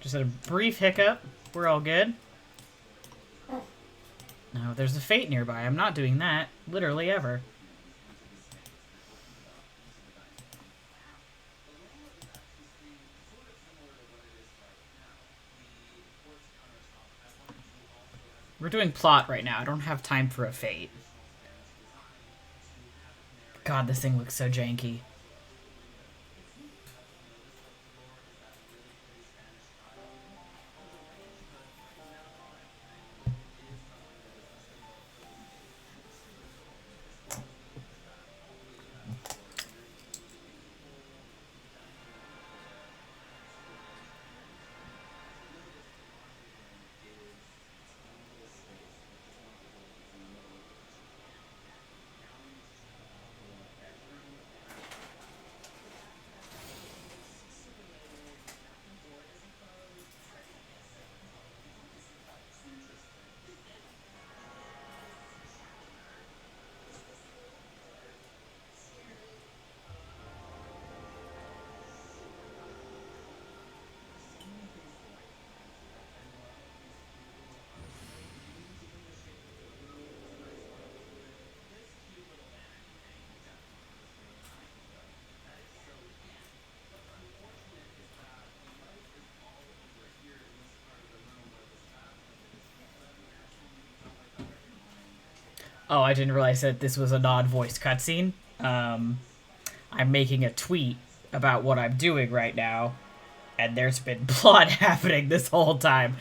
Just had a brief hiccup. We're all good. No, there's a fate nearby. I'm not doing that. Literally ever. We're doing plot right now. I don't have time for a fate. God, this thing looks so janky. Oh, I didn't realize that this was a non-voice cutscene. I'm making a tweet about what I'm doing right now, and there's been plot happening this whole time.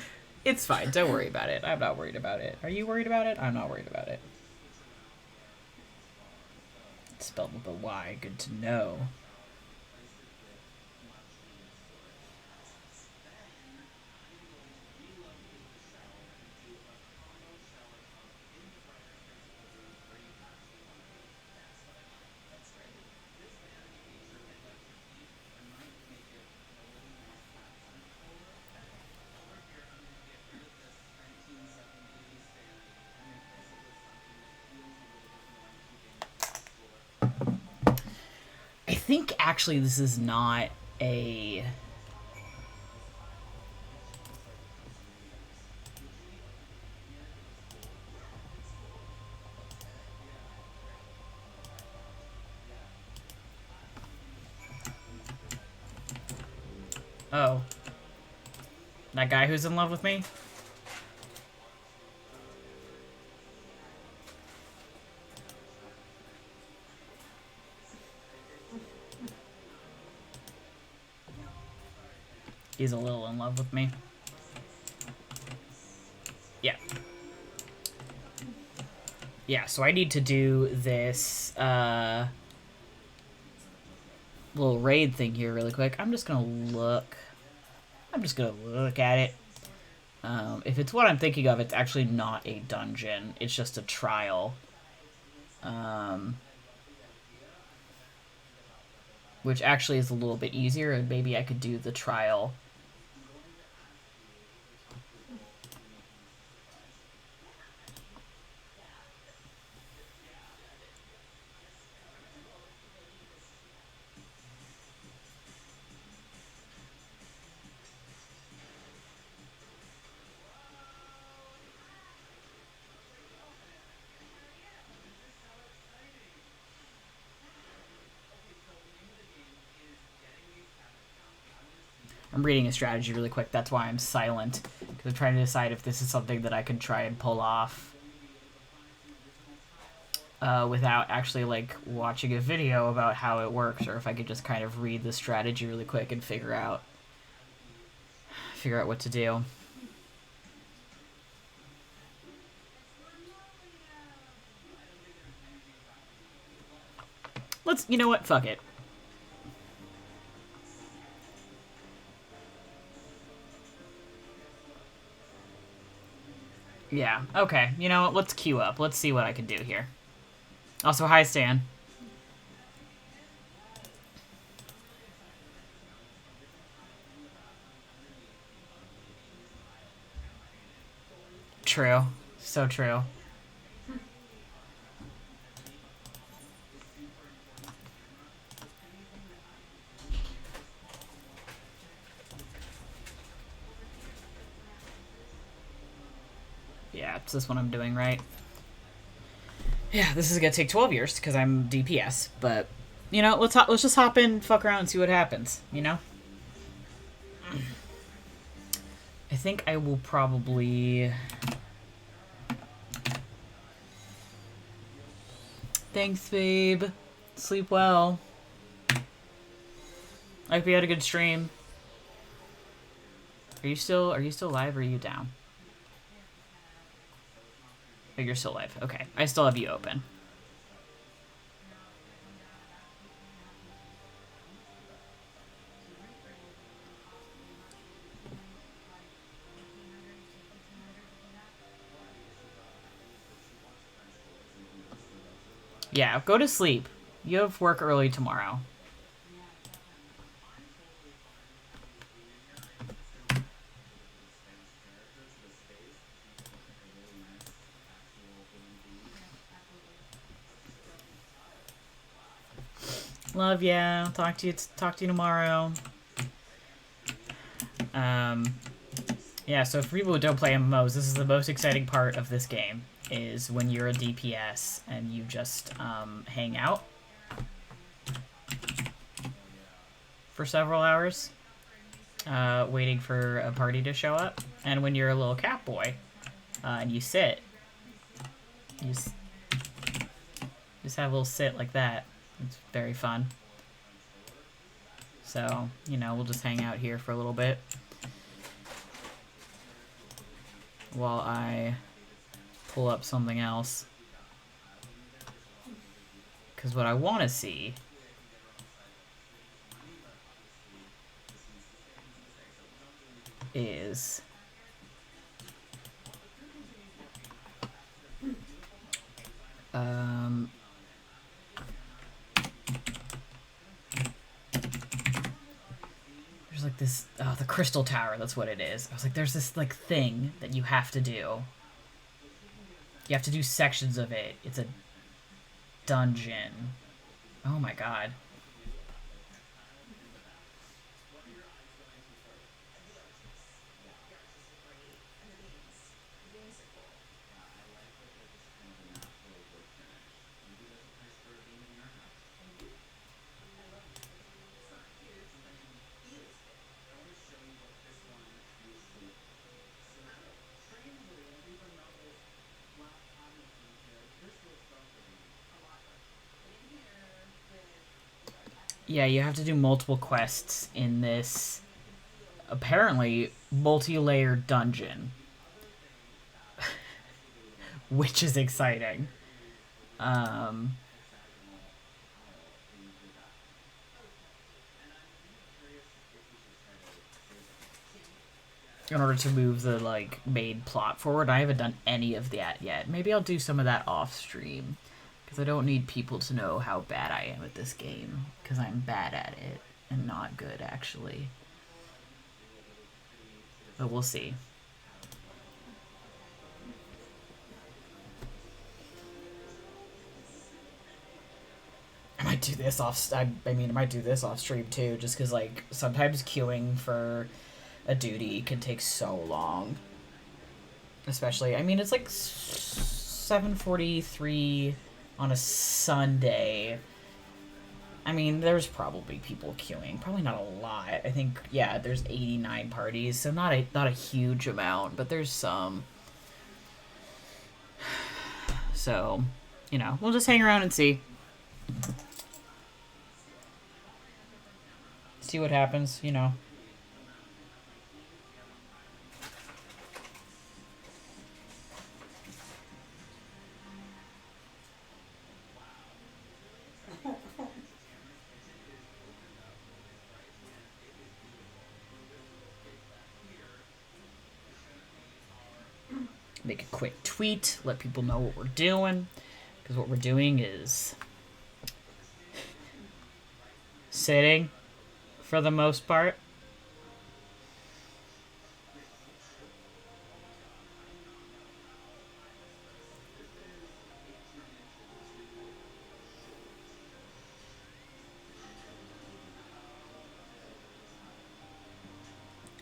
It's fine. Don't worry about it. I'm not worried about it. Are you worried about it? I'm not worried about it. It's spelled with a Y. Good to know. I think actually this is not a... Oh. That guy who's in love with me? He's a little in love with me. Yeah. Yeah, so I need to do this little raid thing here really quick. I'm just gonna look at it. If it's what I'm thinking of, it's actually not a dungeon. It's just a trial. Which actually is a little bit easier, and maybe I could do the trial. I'm reading a strategy really quick. That's why I'm silent. Because I'm trying to decide if this is something that I can try and pull off. Without actually, like, watching a video about how it works. Or if I could just kind of read the strategy really quick and figure out what to do. You know what? Fuck it. Yeah, okay. You know what? Let's queue up. Let's see what I can do here. Also, hi, Stan. True. So true. Yeah, it's this one I'm doing, right? Yeah, this is gonna take 12 years because I'm DPS, but you know, let's just hop in, fuck around, and see what happens. You know. I think I will probably. Thanks, babe. Sleep well. I hope you had a good stream. Are you still live or are you down? Oh, you're still live. Okay. I still have you open. Yeah, go to sleep. You have work early tomorrow. Love ya. Talk to you tomorrow. Yeah, so for people who don't play MMOs, this is the most exciting part of this game, is when you're a DPS and you just hang out for several hours, waiting for a party to show up. And when you're a little cat boy, and you sit, you just have a little sit like that. It's very fun. So, you know, we'll just hang out here for a little bit while I pull up something else. Because what I want to see is there's like this, oh, the crystal tower, that's what it is. I was like, there's this like thing that you have to do. You have to do sections of it. It's a dungeon. Oh my god. Yeah, you have to do multiple quests in this, apparently, multi-layered dungeon. Which is exciting. In order to move the, like, main plot forward. I haven't done any of that yet. Maybe I'll do some of that off-stream. Because I don't need people to know how bad I am at this game. Because I'm bad at it. And not good, actually. But we'll see. I might do this off... I might do this off stream, too. Just because, like, sometimes queuing for a duty can take so long. Especially... I mean, it's like 7:43... on a Sunday. I mean, there's probably people queuing. Probably not a lot. I think, yeah, there's 89 parties, so not a huge amount, but there's some. So, you know, we'll just hang around and see. See what happens, you know. Make a quick tweet, let people know what we're doing, because what we're doing is sitting for the most part.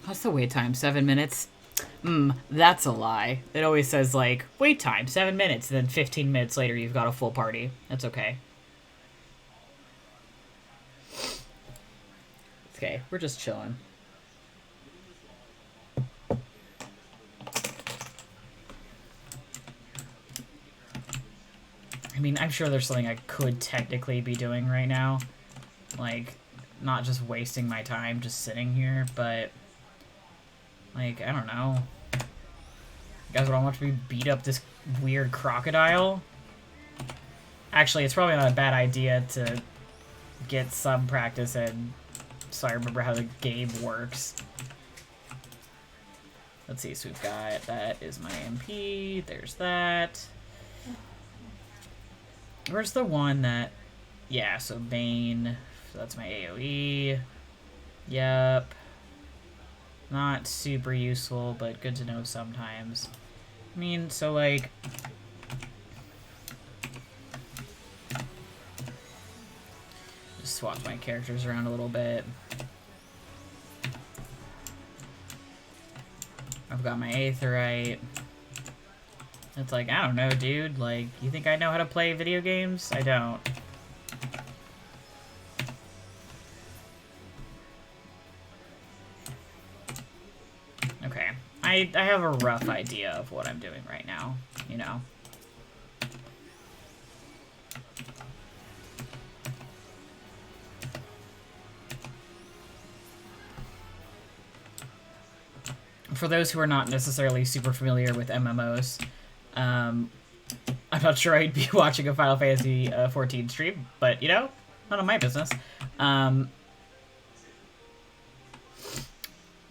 What's the wait time? 7 minutes? That's a lie. It always says, like, wait time, 7 minutes, and then 15 minutes later you've got a full party. That's okay. Okay, we're just chilling. I mean, I'm sure there's something I could technically be doing right now. Like, not just wasting my time just sitting here, but... like, I don't know. You guys would all want me to beat up this weird crocodile? Actually, it's probably not a bad idea to get some practice in, so I remember how the game works. Let's see, so we've got, that is my MP, there's that. Where's the one that, yeah, so Bane, so that's my AoE. Yep. Not super useful, but good to know sometimes. I mean, so like... just swap my characters around a little bit. I've got my Aetherite. It's like, I don't know, dude. Like, you think I know how to play video games? I don't. Okay. I have a rough idea of what I'm doing right now, you know? For those who are not necessarily super familiar with MMOs, I'm not sure I'd be watching a Final Fantasy XIV stream, but, you know, none of my business.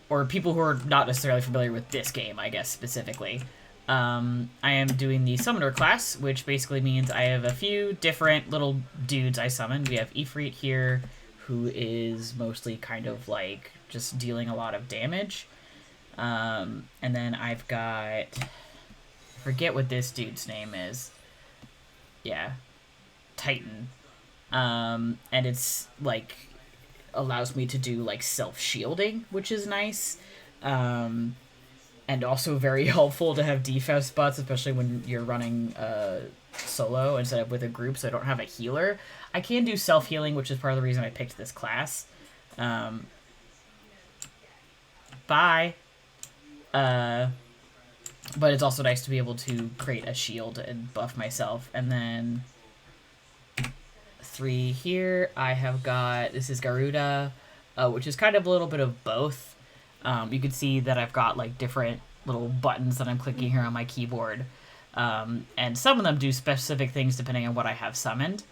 Or people who are not necessarily familiar with this game, I guess, specifically. I am doing the Summoner class, which basically means I have a few different little dudes I summon. We have Ifrit here, who is mostly kind of like just dealing a lot of damage. And then I've got... I forget what this dude's name is. Yeah. Titan. And it's, like, allows me to do, like, self-shielding, which is nice. And also very helpful to have defense spots, especially when you're running solo instead of with a group, so I don't have a healer. I can do self-healing, which is part of the reason I picked this class. Bye! But it's also nice to be able to create a shield and buff myself. And then 3 here, I have got, this is Garuda, which is kind of a little bit of both. You can see that I've got like different little buttons that I'm clicking here on my keyboard. And some of them do specific things depending on what I have summoned.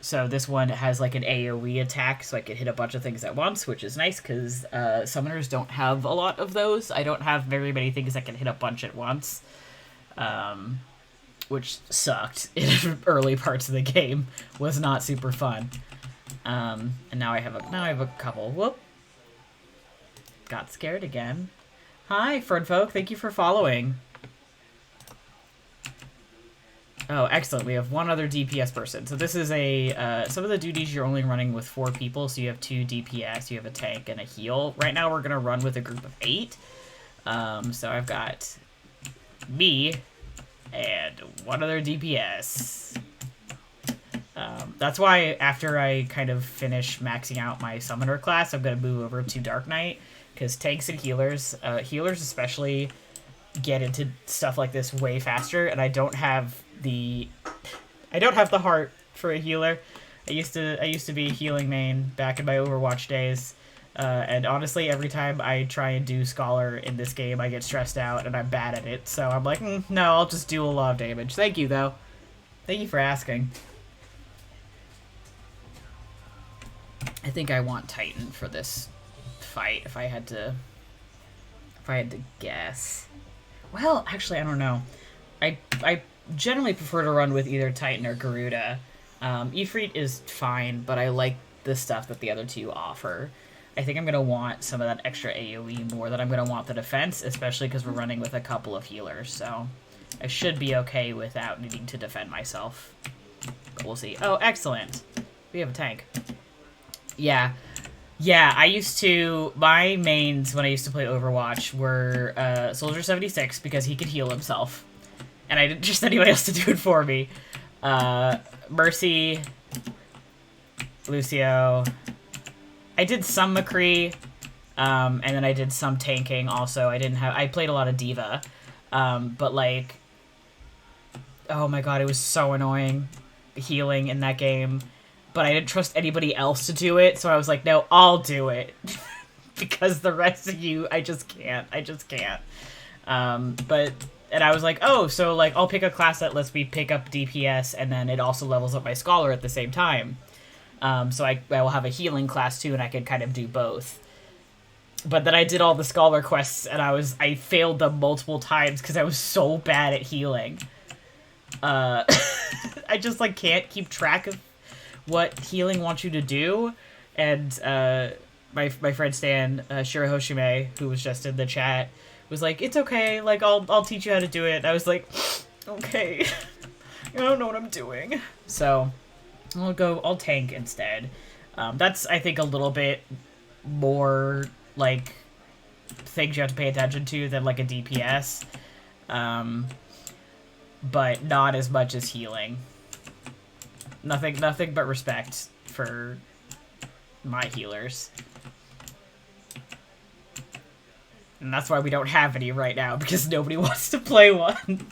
So this one has like an AoE attack, so I can hit a bunch of things at once, which is nice because summoners don't have a lot of those. I don't have very many things that can hit a bunch at once, which sucked in early parts of the game. Was not super fun. And now I have a couple. Whoop! Got scared again. Hi, Fernfolk. Thank you for following. Oh, excellent. We have one other DPS person. So this is a, some of the duties you're only running with 4 people, so you have 2 DPS, you have a tank, and a heal. Right now we're going to run with a group of 8. So I've got me and one other DPS. That's why after I kind of finish maxing out my Summoner class, I'm going to move over to Dark Knight, because tanks and healers, healers especially, get into stuff like this way faster, and I don't have the heart for a healer. I used to be a healing main back in my Overwatch days, and honestly, every time I try and do Scholar in this game, I get stressed out and I'm bad at it. So I'm like, no, I'll just do a lot of damage. Thank you, though. Thank you for asking. I think I want Titan for this fight. If I had to guess. Well, actually, I don't know. I generally prefer to run with either Titan or Garuda. Ifrit is fine, but I like the stuff that the other two offer. I think I'm going to want some of that extra AoE more than I'm going to want the defense, especially because we're running with a couple of healers, so I should be okay without needing to defend myself. But we'll see. Oh, excellent. We have a tank. Yeah. Yeah, my mains when I used to play Overwatch were Soldier 76 because he could heal himself. And I didn't trust anybody else to do it for me. Mercy, Lucio. I did some McCree, and then I did some tanking also. I played a lot of D.Va. But like, oh my god, it was so annoying healing in that game. But I didn't trust anybody else to do it, so I was like, no, I'll do it. Because the rest of you, I just can't. And I was like, oh, so like I'll pick a class that lets me pick up DPS, and then it also levels up my Scholar at the same time. So I will have a healing class too, and I could kind of do both. But then I did all the Scholar quests, and I failed them multiple times because I was so bad at healing. I just like can't keep track of what healing wants you to do. And my friend Stan, Shirahoshime, who was just in the chat, was like, it's okay, like I'll teach you how to do it. And I was like, okay. I don't know what I'm doing. So I'll tank instead. That's I think a little bit more like things you have to pay attention to than like a DPS. But not as much as healing. Nothing but respect for my healers. And that's why we don't have any right now, because nobody wants to play one.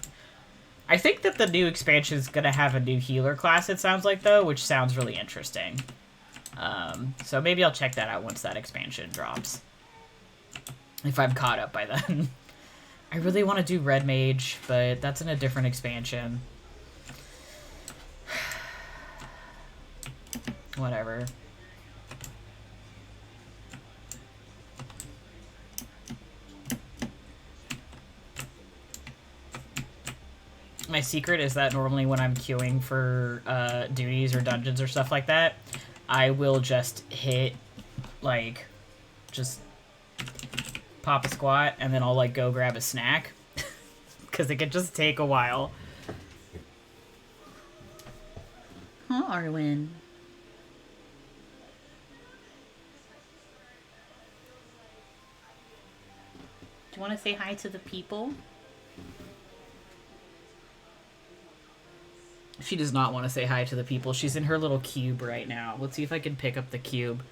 I think that the new expansion is going to have a new healer class, it sounds like, though, which sounds really interesting. So maybe I'll check that out once that expansion drops. If I'm caught up by then. I really want to do Red Mage, but that's in a different expansion. Whatever. My secret is that normally when I'm queuing for duties or dungeons or stuff like that, I will just hit, like, just pop a squat, and then I'll, like, go grab a snack. Because it can just take a while. Huh, Arwen? Do you want to say hi to the people? She does not want to say hi to the people. She's in her little cube right now. Let's see if I can pick up the cube.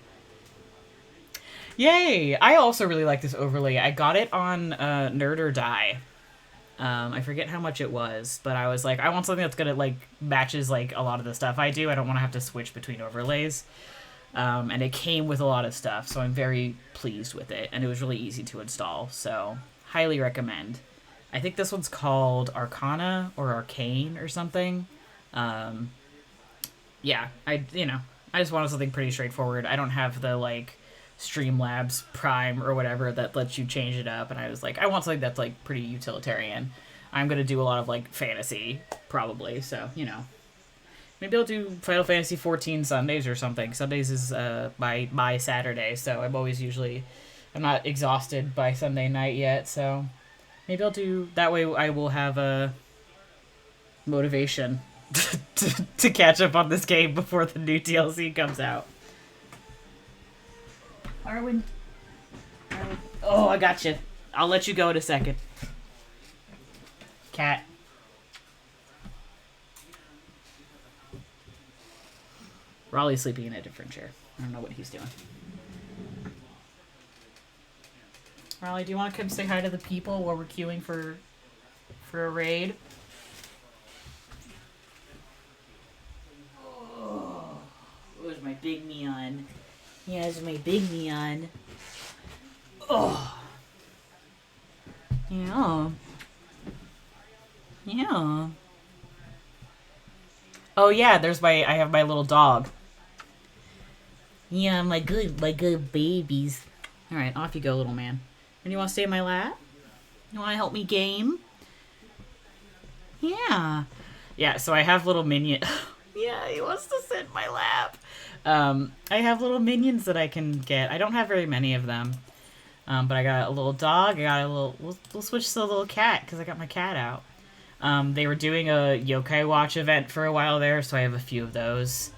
Yay! I also really like this overlay. I got it on Nerd or Die. I forget how much it was, but I was like, I want something that's gonna, like, matches, like, a lot of the stuff I do. I don't want to have to switch between overlays. And it came with a lot of stuff, so I'm very pleased with it. And it was really easy to install, so highly recommend. I think this one's called Arcana or Arcane or something. Yeah, I just wanted something pretty straightforward. I don't have the, like, Streamlabs Prime or whatever that lets you change it up, and I was like, I want something that's, like, pretty utilitarian. I'm gonna do a lot of, like, fantasy, probably, so, you know. Maybe I'll do Final Fantasy XIV Sundays or something. Sundays is my Saturday, so I'm not exhausted by Sunday night yet, so maybe I'll do, that way I will have a motivation to catch up on this game before the new DLC comes out. Arwen. Oh, I got you. I'll let you go in a second. Cat. Raleigh's sleeping in a different chair. I don't know what he's doing. Raleigh, do you want to come say hi to the people while we're queuing for a raid? Oh, where's my big neon? Yeah, it's my big neon. Oh. Yeah. Yeah. Oh yeah, I have my little dog. Yeah, my good babies. Alright, off you go, little man. And you want to stay in my lap? You want to help me game? Yeah. Yeah, so I have little minion. Yeah, he wants to sit in my lap. I have little minions that I can get. I don't have very many of them. But I got a little dog. I got a little... We'll switch to a little cat, because I got my cat out. They were doing a Yokai Watch event for a while there, so I have a few of those.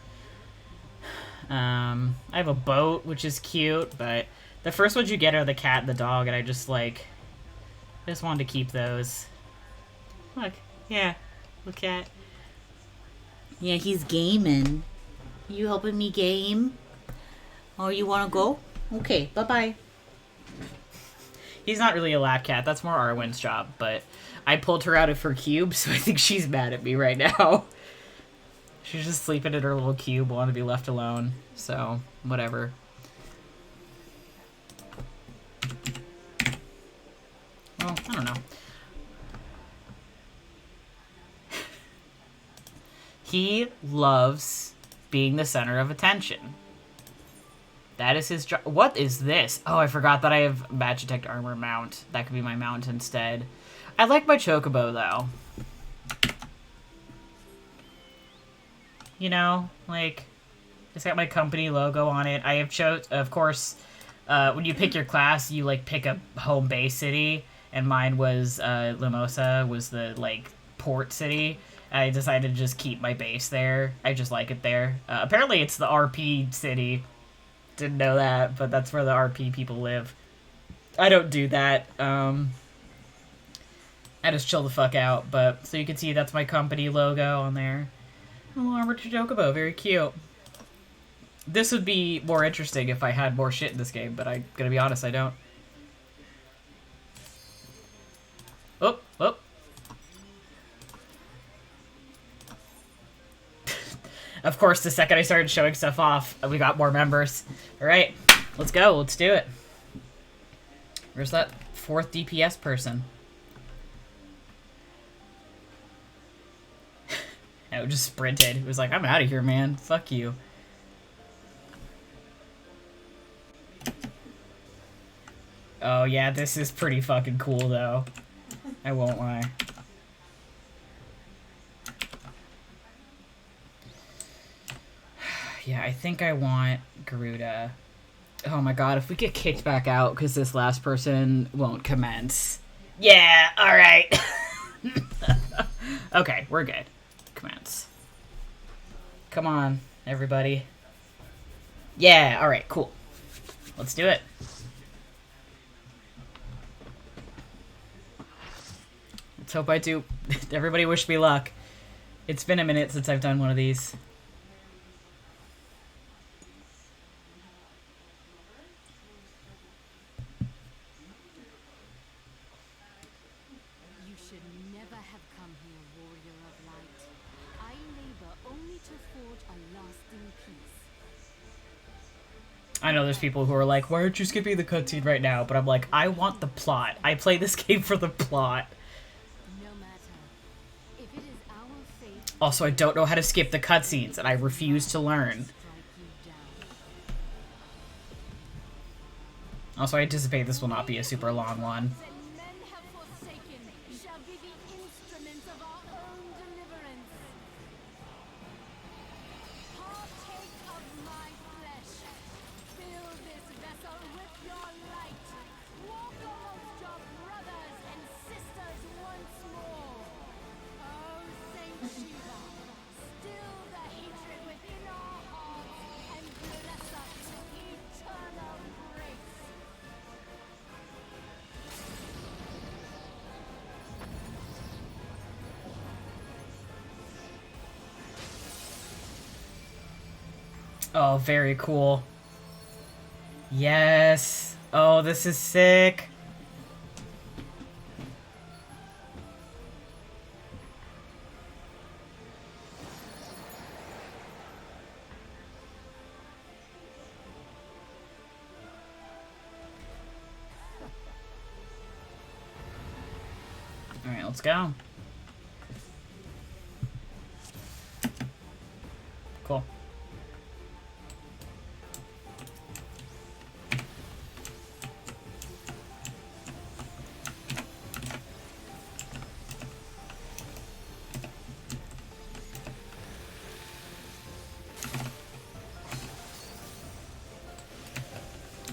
I have a boat, which is cute, but the first ones you get are the cat and the dog, and I just wanted to keep those. Look, yeah, look at. Yeah, he's gaming. You helping me game? Oh, you want to go? Okay, bye-bye. He's not really a lap cat. That's more Arwen's job, but I pulled her out of her cube, so I think she's mad at me right now. She's just sleeping in her little cube, wanting to be left alone. So, whatever. Well, I don't know. He loves being the center of attention. That is his job. What is this? Oh, I forgot that I have Magitech armor mount. That could be my mount instead. I like my chocobo, though. You know, like, it's got my company logo on it. I have of course, when you pick your class, you, like, pick a home base city, and mine was, Limosa was the, like, port city. I decided to just keep my base there. I just like it there. Apparently it's the RP city. Didn't know that, but that's where the RP people live. I don't do that. I just chill the fuck out, but so you can see that's my company logo on there. Oh, armored chocobo, very cute. This would be more interesting if I had more shit in this game, but I'm gonna be honest, I don't. Oh, oh. Of course, the second I started showing stuff off, we got more members. Alright, let's go, let's do it. Where's that 4th DPS person? It just sprinted. It was like, I'm out of here, man. Fuck you. Oh, yeah, this is pretty fucking cool, though. I won't lie. Yeah, I think I want Garuda. Oh my god, if we get kicked back out because this last person won't commence. Yeah, alright. Okay, we're good. Commence. Come on, everybody. Yeah, alright, cool. Let's do it. Let's hope I do. Everybody wish me luck. It's been a minute since I've done one of these. I know there's people who are like, why aren't you skipping the cutscene right now? But I'm like, I want the plot. I play this game for the plot. Also, I don't know how to skip the cutscenes, and I refuse to learn. Also, I anticipate this will not be a super long one. Oh, very cool. Yes. Oh, this is sick. All right, let's go. Cool.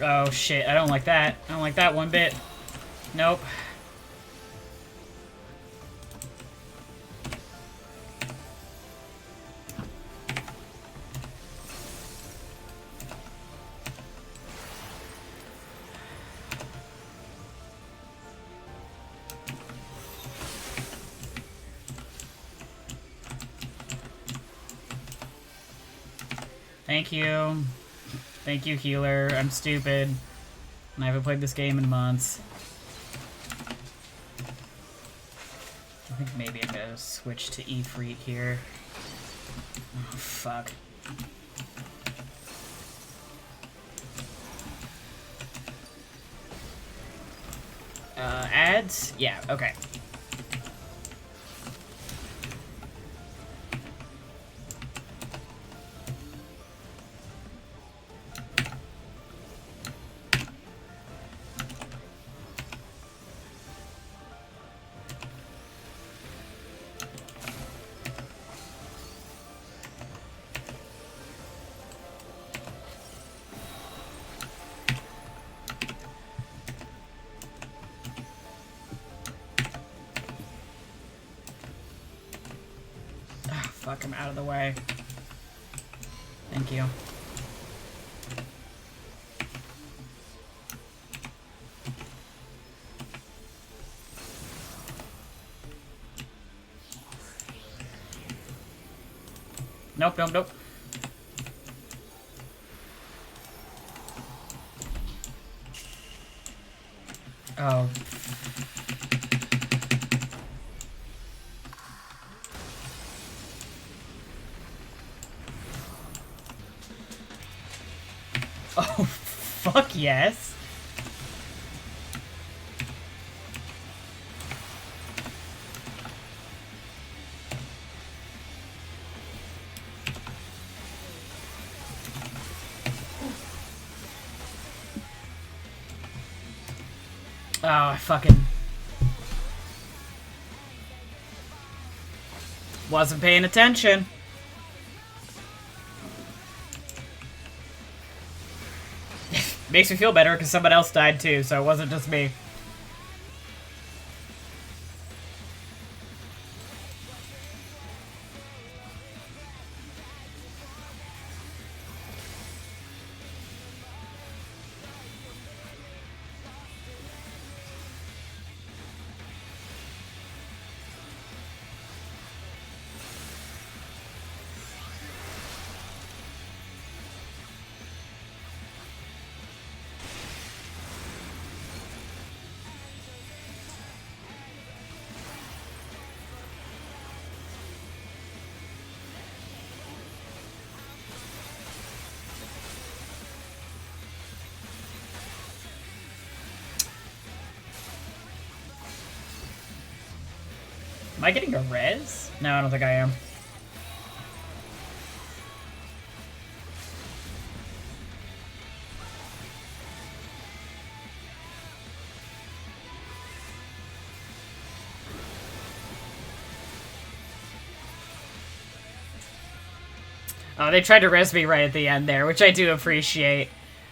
Oh shit, I don't like that. I don't like that one bit. Nope. Thank you. Thank you, healer. I'm stupid. And I haven't played this game in months. I think maybe I'm gonna switch to Ifrit here. Oh, fuck. Ads? Yeah, okay. Fuck, I'm out of the way. Thank you. Nope, nope, nope. Oh. Oh, fuck yes. Oh, I fucking wasn't paying attention. Makes me feel better because someone else died too, so it wasn't just me. Am I getting a res? No, I don't think I am. Oh, they tried to res me right at the end there, which I do appreciate.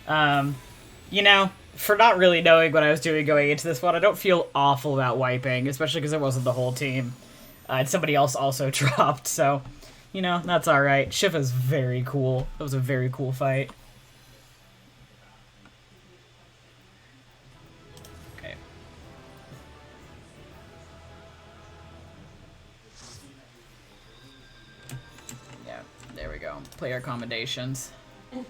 You know, for not really knowing what I was doing going into this one, I don't feel awful about wiping, especially because it wasn't the whole team. And somebody else also dropped, so, you know, that's alright. Shiva's very cool. That was a very cool fight. Okay. Yeah, there we go. Player accommodations. I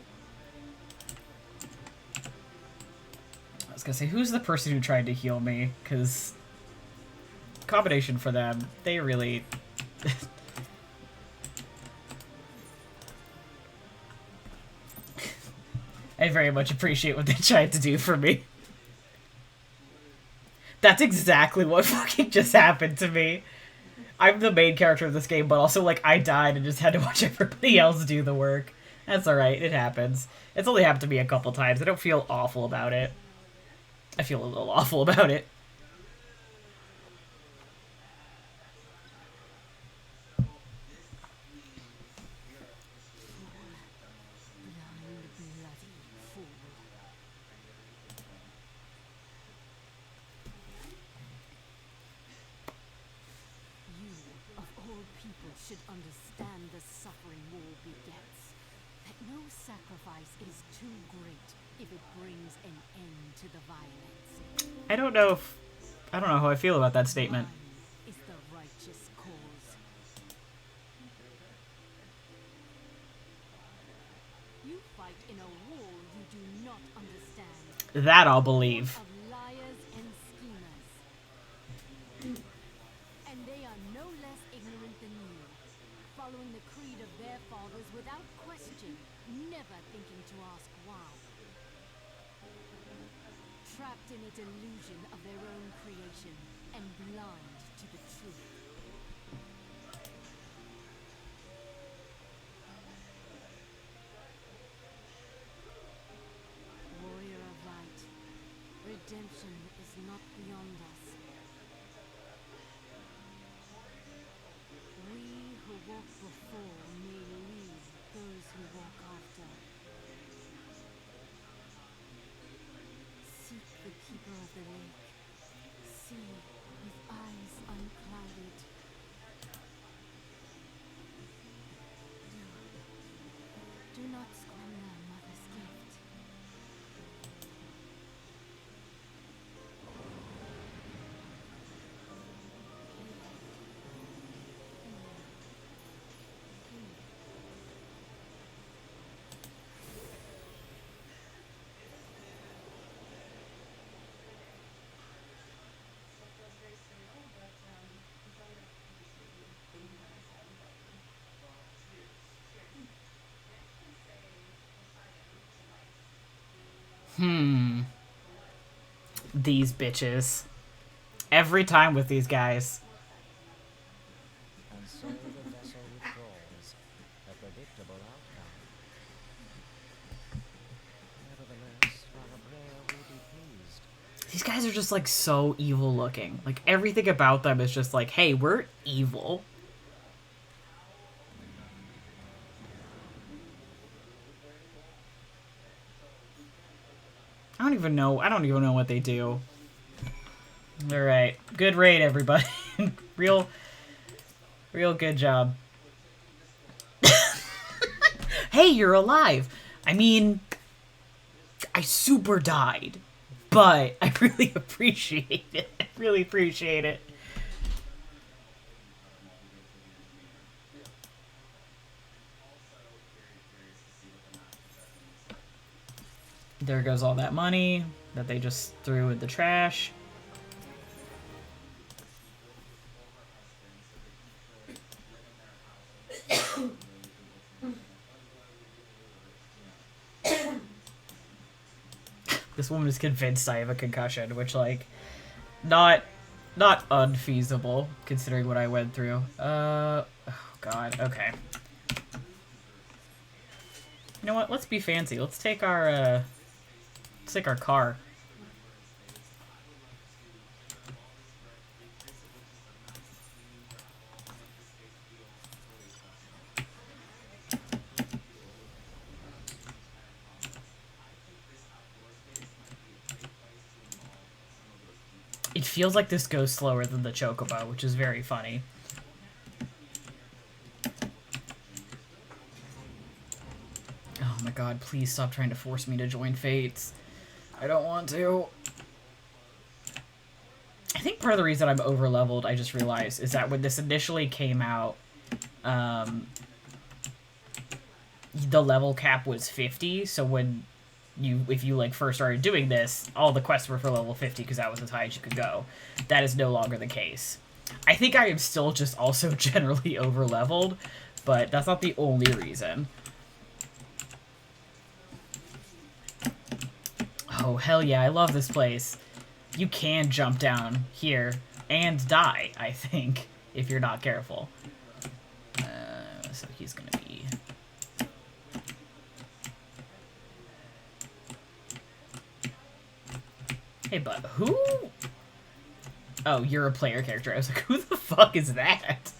was gonna say, who's the person who tried to heal me? Because accommodation for them, they really... I very much appreciate what they tried to do for me. That's exactly what fucking just happened to me. I'm the main character of this game, but also, like, I died and just had to watch everybody else do the work. That's alright, it happens. It's only happened to me a couple times. I don't feel awful about it. I feel a little awful about it. Should understand the suffering war begets. That no sacrifice is too great if it brings an end to the violence. I don't know how I feel about that statement. Is the righteous cause. That I'll believe. Of liars and schemers. And they are no less ignorant than you, following the creed of their fathers without question, never thinking to ask why. Trapped in a delusion of their own creation and blind to the truth. Warrior of light, redemption is not beyond us. We who walk before may lead those who walk after. Seek the keeper of the lake. See with eyes unclouded. Do not squander mother's gift. These bitches. Every time with these guys. And so the vessel withdraws, a predictable outcome. Nevertheless, Farabrea will be pleased. These guys are just like so evil looking. Like everything about them is just like, hey, we're evil. I don't even know what they do. Alright. Good raid, everybody. real good job. Hey, you're alive. I mean, I super died. But I really appreciate it. I really appreciate it. There goes all that money that they just threw in the trash. This woman is convinced I have a concussion, which, like, not unfeasible, considering what I went through. Oh, God, okay. You know what? Let's be fancy. Let's take our car. It feels like this goes slower than the Chocobo, which is very funny. Oh my god, please stop trying to force me to join Fates. I don't want to. I think part of the reason I'm over-leveled, I just realized, is that when this initially came out, the level cap was 50, so if you like first started doing this, all the quests were for level 50 because that was as high as you could go. That is no longer the case. I think I am still just also generally over-leveled, but that's not the only reason. Oh, hell yeah, I love this place. You can jump down here and die, I think, if you're not careful. So he's gonna be... Hey, but who? Oh, you're a player character. I was like, who the fuck is that?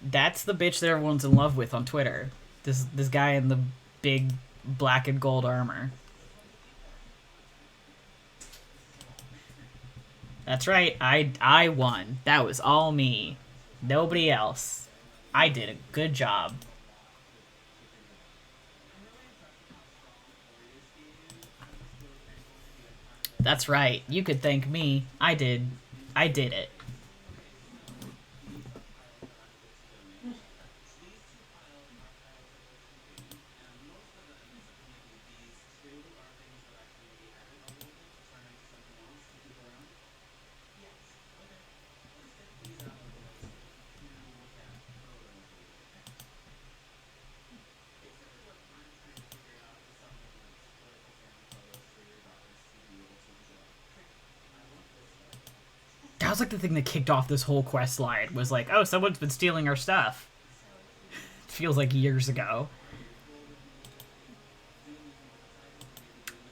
That's the bitch that everyone's in love with on Twitter. This guy in the big black and gold armor. That's right. I won. That was all me. Nobody else. I did a good job. That's right. You could thank me. I did it. That was like the thing that kicked off this whole quest line, was like, oh, someone's been stealing our stuff. It feels like years ago.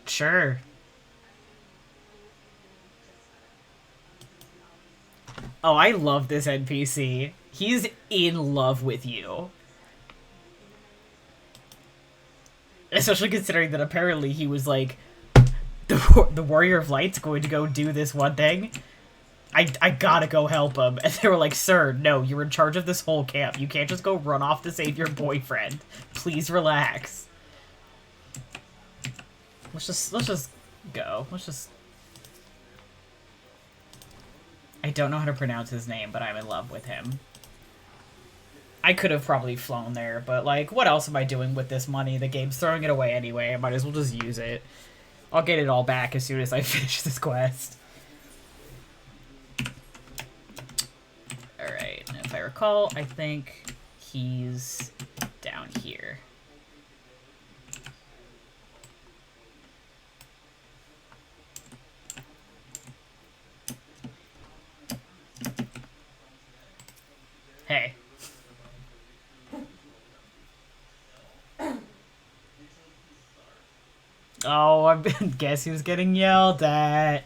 Sure. Oh, I love this NPC. He's in love with you. Especially considering that apparently he was like, the Warrior of Light's going to go do this one thing. I gotta go help him. And they were like, sir, no, you're in charge of this whole camp. You can't just go run off to save your boyfriend. Please relax. Let's just go. Let's just... I don't know how to pronounce his name, but I'm in love with him. I could have probably flown there, but like, what else am I doing with this money? The game's throwing it away anyway. I might as well just use it. I'll get it all back as soon as I finish this quest. Alright, if I recall, I think he's down here. Hey. Oh, I guess he was getting yelled at.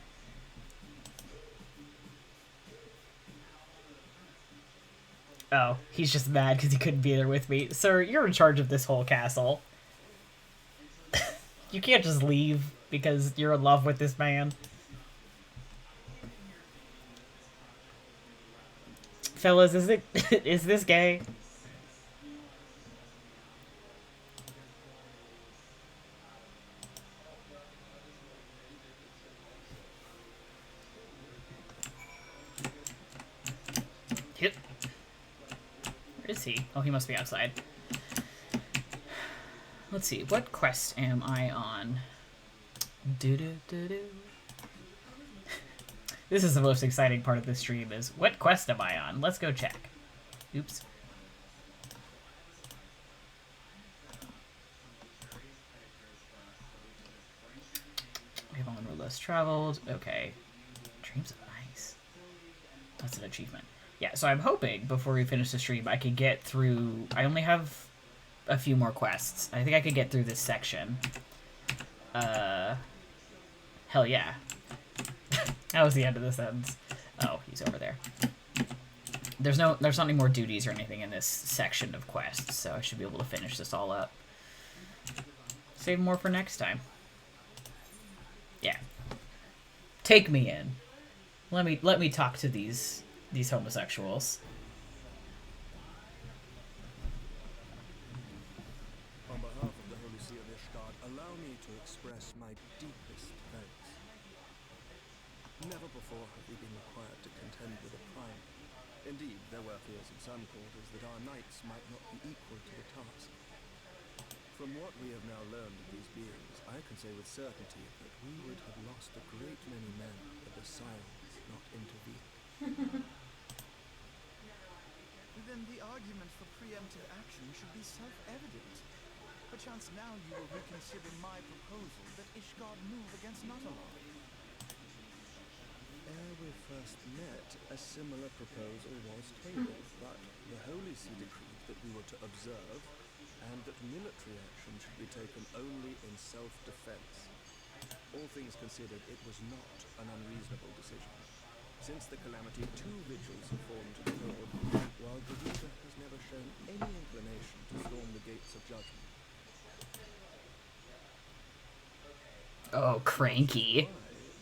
Oh, he's just mad because he couldn't be there with me. Sir, you're in charge of this whole castle. You can't just leave because you're in love with this man. Fellas, is this gay? Yep. Where is he? Oh, he must be outside. Let's see, what quest am I on? This is the most exciting part of this stream, is what quest am I on? Let's go check. Oops. We have on road less traveled. Okay. Dreams of Ice. That's an achievement. Yeah, so I'm hoping before we finish the stream I could get through... I only have a few more quests. I think I could get through this section. Hell yeah. That was the end of the sentence. Oh, he's over there. There's not any more duties or anything in this section of quests, so I should be able to finish this all up. Save more for next time. Yeah. Take me in. Let me talk to these homosexuals. On behalf of the Holy See of Ishgard, allow me to express my deepest thanks. Never before have we been required to contend with a prime. Indeed, there were fears in some quarters that our knights might not be equal to the task. From what we have now learned of these beings, I can say with certainty that we would have lost a great many men had the Scions not intervened. Then the argument for preemptive action should be self-evident. Perchance now you will reconsider my proposal that Ishgard move against Nutalon. Ere we first met, a similar proposal was tabled, but the Holy See decreed that we were to observe, and that military action should be taken only in self-defense. All things considered, it was not an unreasonable decision. Since the calamity, 2 vigils have fallen to the Lord, while Garuda has never shown any inclination to storm the gates of judgment. Oh, cranky.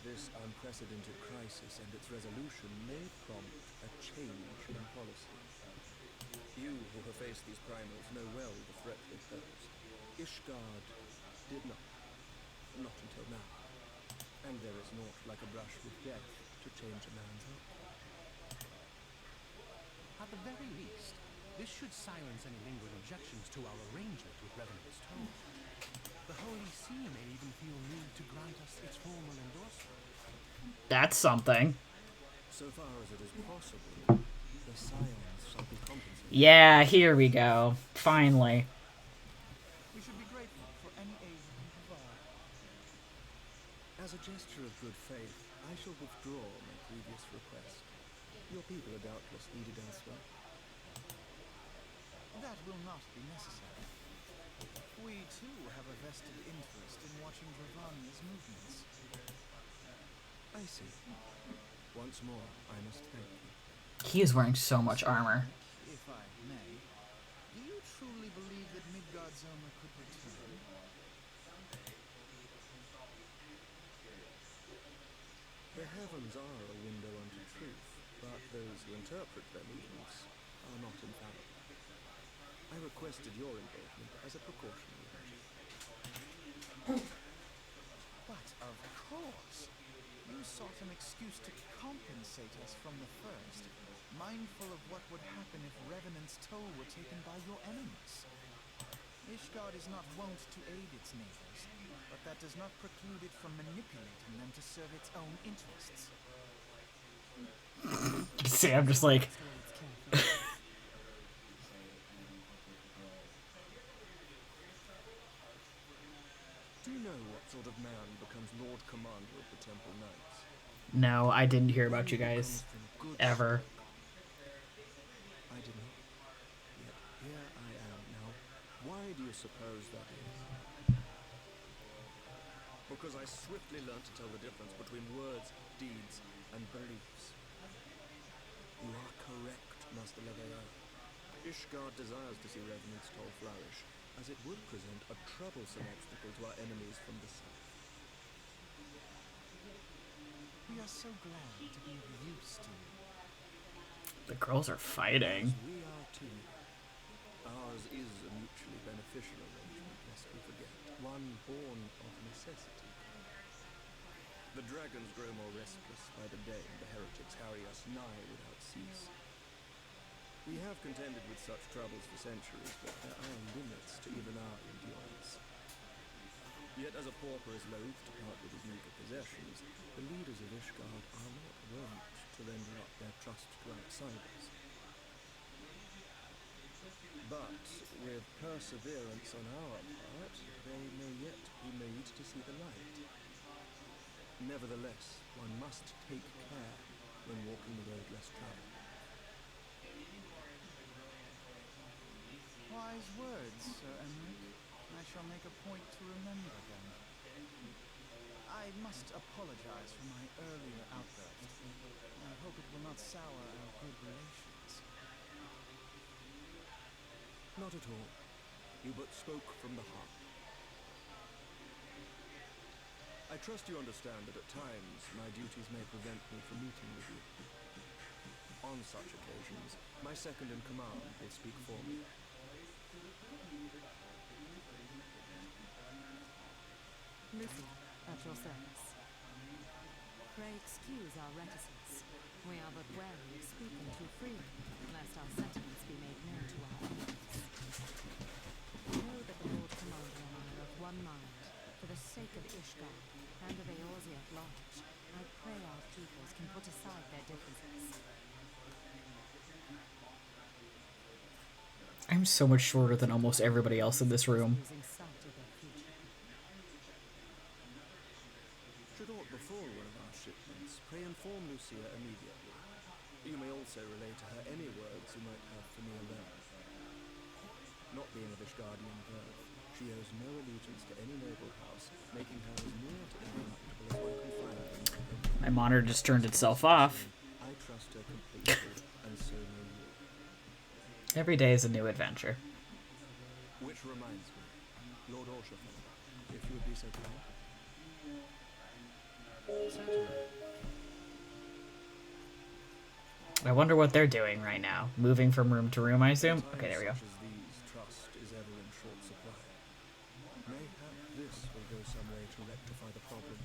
This unprecedented crisis and its resolution may prompt a change in policy. You who have faced these primals know well the threat they pose. Ishgard did not until now. And there is naught like a brush with death to change a man's outcome. At the very least, this should silence any lingering objections to our arrangement with Revenant's Tome. The Holy See may even feel moved to grant us its formal endorsement. That's something. So far as it is possible, the Scions shall be compensated. Yeah, here we go. Finally. We should be grateful for any aid you can provide. As a gesture of good faith, I shall withdraw my previous request. Your people are doubtless needed elsewhere. That will not be necessary. We too have a vested interest in watching Dravania's movements. I see. Once more, I must thank you. He is wearing so much armor. If I may, do you truly believe that Midgard's Zoma could return? The heavens are a window unto truth, but those who interpret their movements are not infallible. I requested your involvement as a precautionary measure. But of course, you sought an excuse to compensate us from the first, mindful of what would happen if Revenant's toll were taken by your enemies. Ishgard is not wont to aid its neighbors, but that does not preclude it from manipulating them to serve its own interests. See, I'm just like, Do you know what sort of man becomes Lord Commander of the Temple Knights? no, I didn't hear about you guys ever. I did not. Yet here I am now. Why do you suppose that is? Because I swiftly learned to tell the difference between words, deeds, and beliefs. You are correct, Master Leveilleur. Ishgard desires to see Revenant's toll flourish, as it would present a troublesome obstacle to our enemies from the south. We are so glad to be of use to you. The girls are fighting. As we are too. Ours is a mutually beneficial arrangement, lest we forget. One born of necessity. The dragons grow more restless by the day, and the heretics harry us nigh without cease. We have contended with such troubles for centuries, but there are limits to even our endurance. Yet as a pauper is loath to part with his meager possessions, the leaders of Ishgard are not wont to render up their trust to outsiders. But with perseverance on our part, they may yet be made to see the light. Nevertheless, one must take care when walking the road less traveled. Wise words, Sir Emmerich. I shall make a point to remember them. I must apologize for my earlier outburst. I hope it will not sour our good relations. Not at all. You but spoke from the heart. I trust you understand that at times my duties may prevent me from meeting with you. On such occasions, my second in command will speak for me. Lucy, at your service. Pray excuse our reticence. We are but wary of speaking too freely, lest our sentiments be made known to our enemies. Know that the Lord Commander and I are of one mind. For the sake of Ishgard, and of Eorzea at large, I pray our peoples can put aside their differences. I'm so much shorter than almost everybody else in this room. Losing sight of their future. Should aught befall one of our shipments, pray inform Lucia immediately. You may also relay to her any words you might have for me alone. Not being of Ishgardian birth, she owes no allegiance to any noble house, making her as near to incorruptible as one can find them. My monitor just turned itself off. I trust her completely, and so may you. Every day is a new adventure. Which reminds me, Lord Orshafon, if you would be so kind. Certainly. I wonder what they're doing right now. Moving from room to room, I assume? Okay, there we go. Such as these, trust is ever in short supply. Mayhap this will go some way to rectify the problem.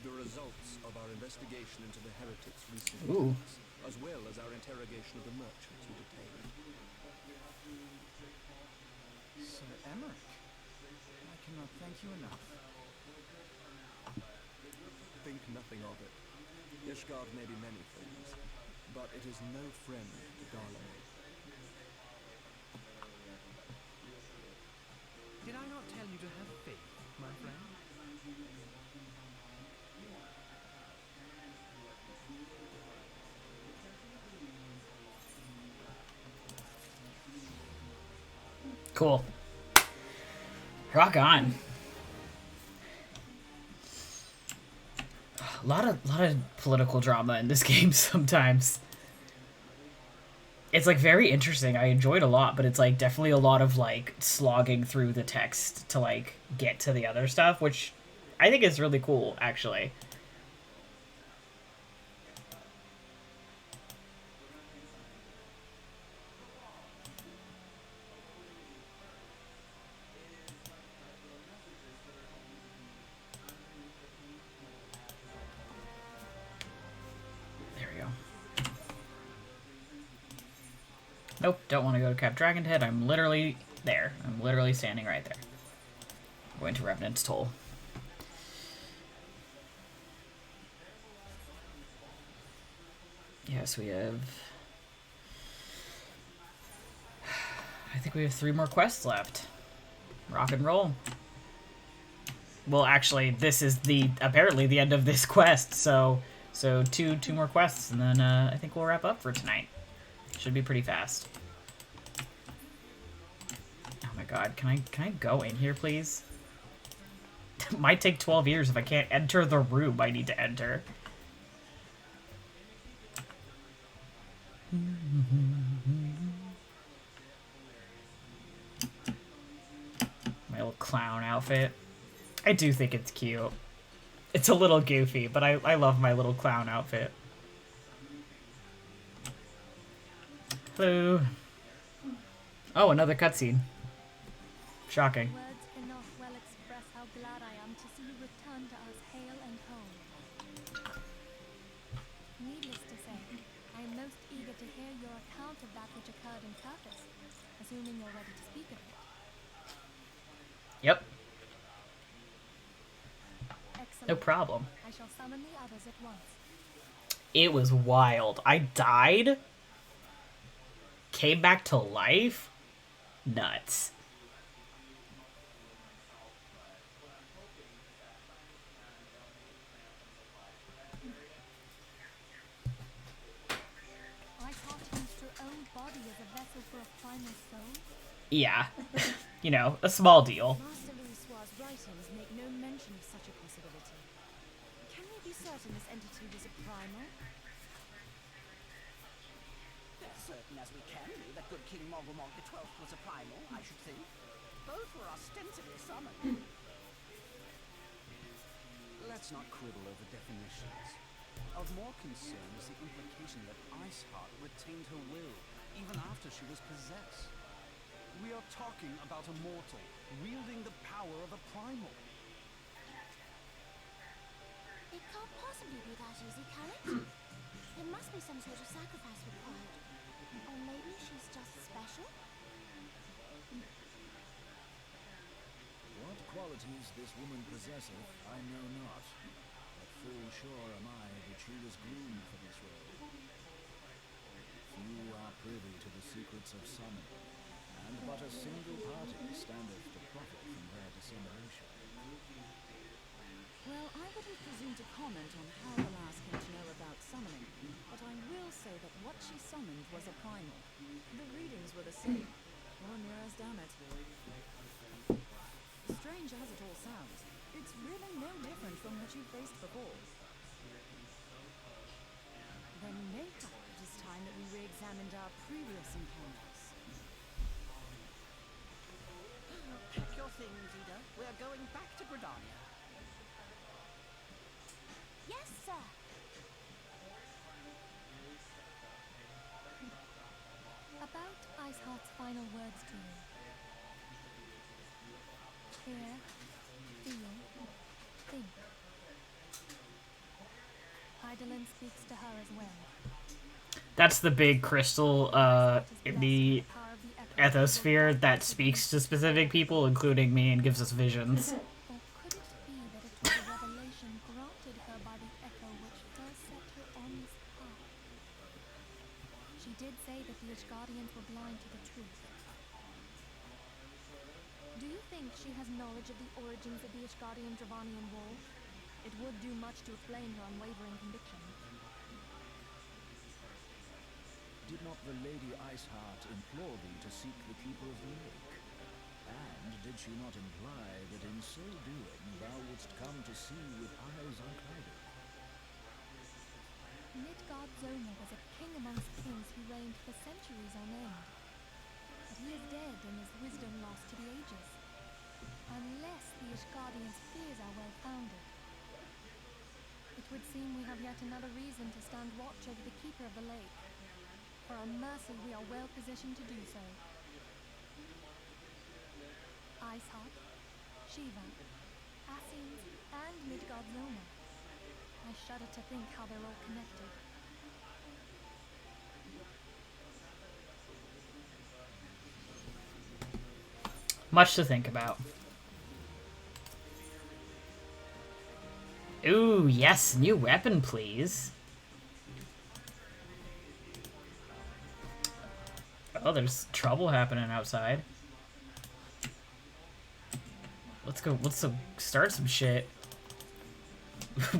The results of our investigation into the heretics' recent Ooh. attacks, as well as our interrogation of the merchants who detained. Sir Emmerich, I cannot thank you enough. Think nothing of it. Ishgard may be many things, but it is no friend to Garlemald. Did I not tell you to have faith, my friend? Cool. Rock on. A lot of political drama in this game sometimes. It's like very interesting. I enjoyed a lot, but it's like definitely a lot of like slogging through the text to like get to the other stuff, which I think is really cool, actually. Nope, don't want to go to Cap Dragon's Head. I'm literally there. I'm literally standing right there. I'm going to Revenant's Toll. Yes, we have... I think we have 3 more quests left. Rock and roll. Well, actually, this is apparently the end of this quest, so two more quests, and then I think we'll wrap up for tonight. Should be pretty fast. Oh my god, can I go in here, please? It might take 12 years if I can't enter the room I need to enter. My little clown outfit. I do think it's cute. It's a little goofy, but I love my little clown outfit. Hello. Oh, another cutscene. Shocking. Words cannot well express how glad I am to see you return to us hale and whole. Needless to say, I am most eager to hear your account of that which occurred in Curtis, assuming you're ready to speak of it. Yep. Excellent. No problem. I shall summon the others at once. It was wild. I died. Came back to life. Nuts. I thought used her own body as a vessel for a primal soul. Yeah. You know, a small deal. Master Louisoir's writings make no mention of such a possibility. Can we be certain this entity was a primal? As certain as we can be that good King Mogulmog the 12th was a primal, I should think. Both were ostensibly summoned. Let's not quibble over definitions. Of more concern is the implication that Iceheart retained her will, even after she was possessed. We are talking about a mortal, wielding the power of a primal. It can't possibly be that easy, can it? There must be some sort of sacrifice required. Or maybe she's just special? What qualities this woman possesseth, I know not. But full sure am I that she was groomed for this role. Few are privy to the secrets of summoning, and but a single party standeth to profit from their dissemination. Well, I wouldn't presume to comment on how the lass came to know about summoning, but I will say that what she summoned was a primal. The readings were the same. One years, damn it. Strange as it all sounds, it's really no different from what you faced before. Then mayhap it is time that we re-examined our previous encounters. Pack your things, Ida. We're going back to Gridania. Yes, sir. About Iceheart's final words to you. Hear, feel, think. Hydaelyn speaks to her as well. That's the big crystal in the ethosphere that speaks to specific people, including me, and gives us visions. Or could it be that it was a revelation granted her by the echo which first set her on this path? She did say that the Ishgardians were blind to the truth. Do you think she has knowledge of the origins of the Ishgardian-Dravanian War? It would do much to explain her unwavering conviction. Did not the Lady Iceheart implore thee to seek the Keeper of the Lake? And did she not imply that in so doing thou wouldst come to see with eyes unclouded? Midgard Zona was a king amongst kings who reigned for centuries on end. But he is dead and his wisdom lost to the ages. Unless the Ishgardians' fears are well founded. It would seem we have yet another reason to stand watch over the keeper of the lake. For on mercy we are well positioned to do so. Iceheart, Shiva, Asines, and Midgard Zona. I shudder to think how they're all connected. Much to think about. Ooh, yes, new weapon, please. Oh, there's trouble happening outside. Let's go start some shit.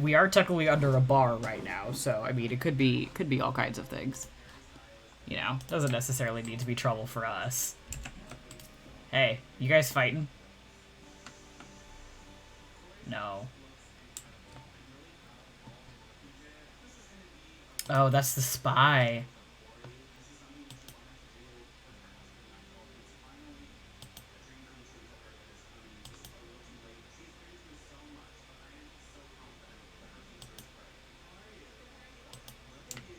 We are technically under a bar right now, so I mean it could be all kinds of things. You know, doesn't necessarily need to be trouble for us. Hey, you guys fighting? No. Oh, that's the spy.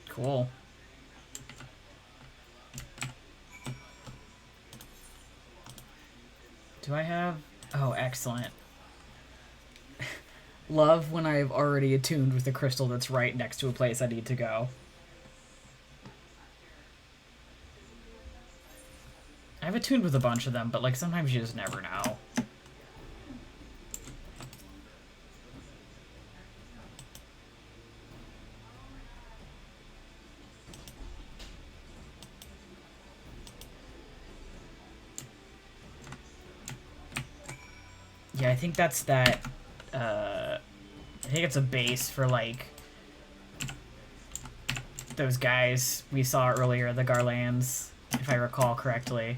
Cool. Do I have... Oh, excellent. Love when I've already attuned with the crystal that's right next to a place I need to go. I've attuned with a bunch of them, but like sometimes you just never know. Yeah, I think that's that, I think it's a base for, like, those guys we saw earlier, the Garlands, if I recall correctly,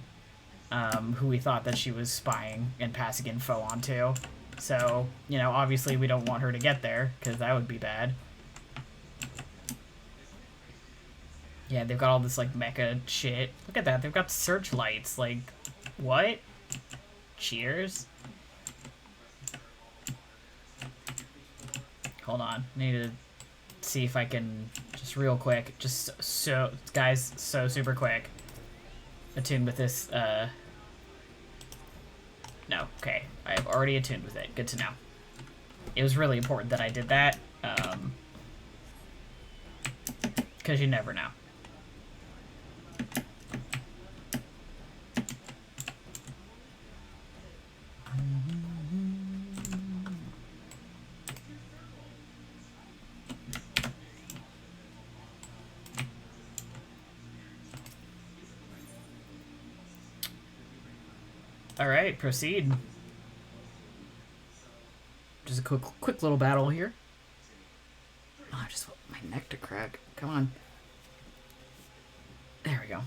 who we thought that she was spying and passing info onto. So, you know, obviously we don't want her to get there, because that would be bad. Yeah, they've got all this, like, mecha shit. Look at that, they've got searchlights, like, what? Cheers? Hold on, I need to see if I can, just real quick, just so, guys, so super quick, attune with this, no, okay, I've already attuned with it, good to know. It was really important that I did that, because you never know. Alright, proceed. Just a quick little battle here. Oh, I just want my neck to crack. Come on. There we go.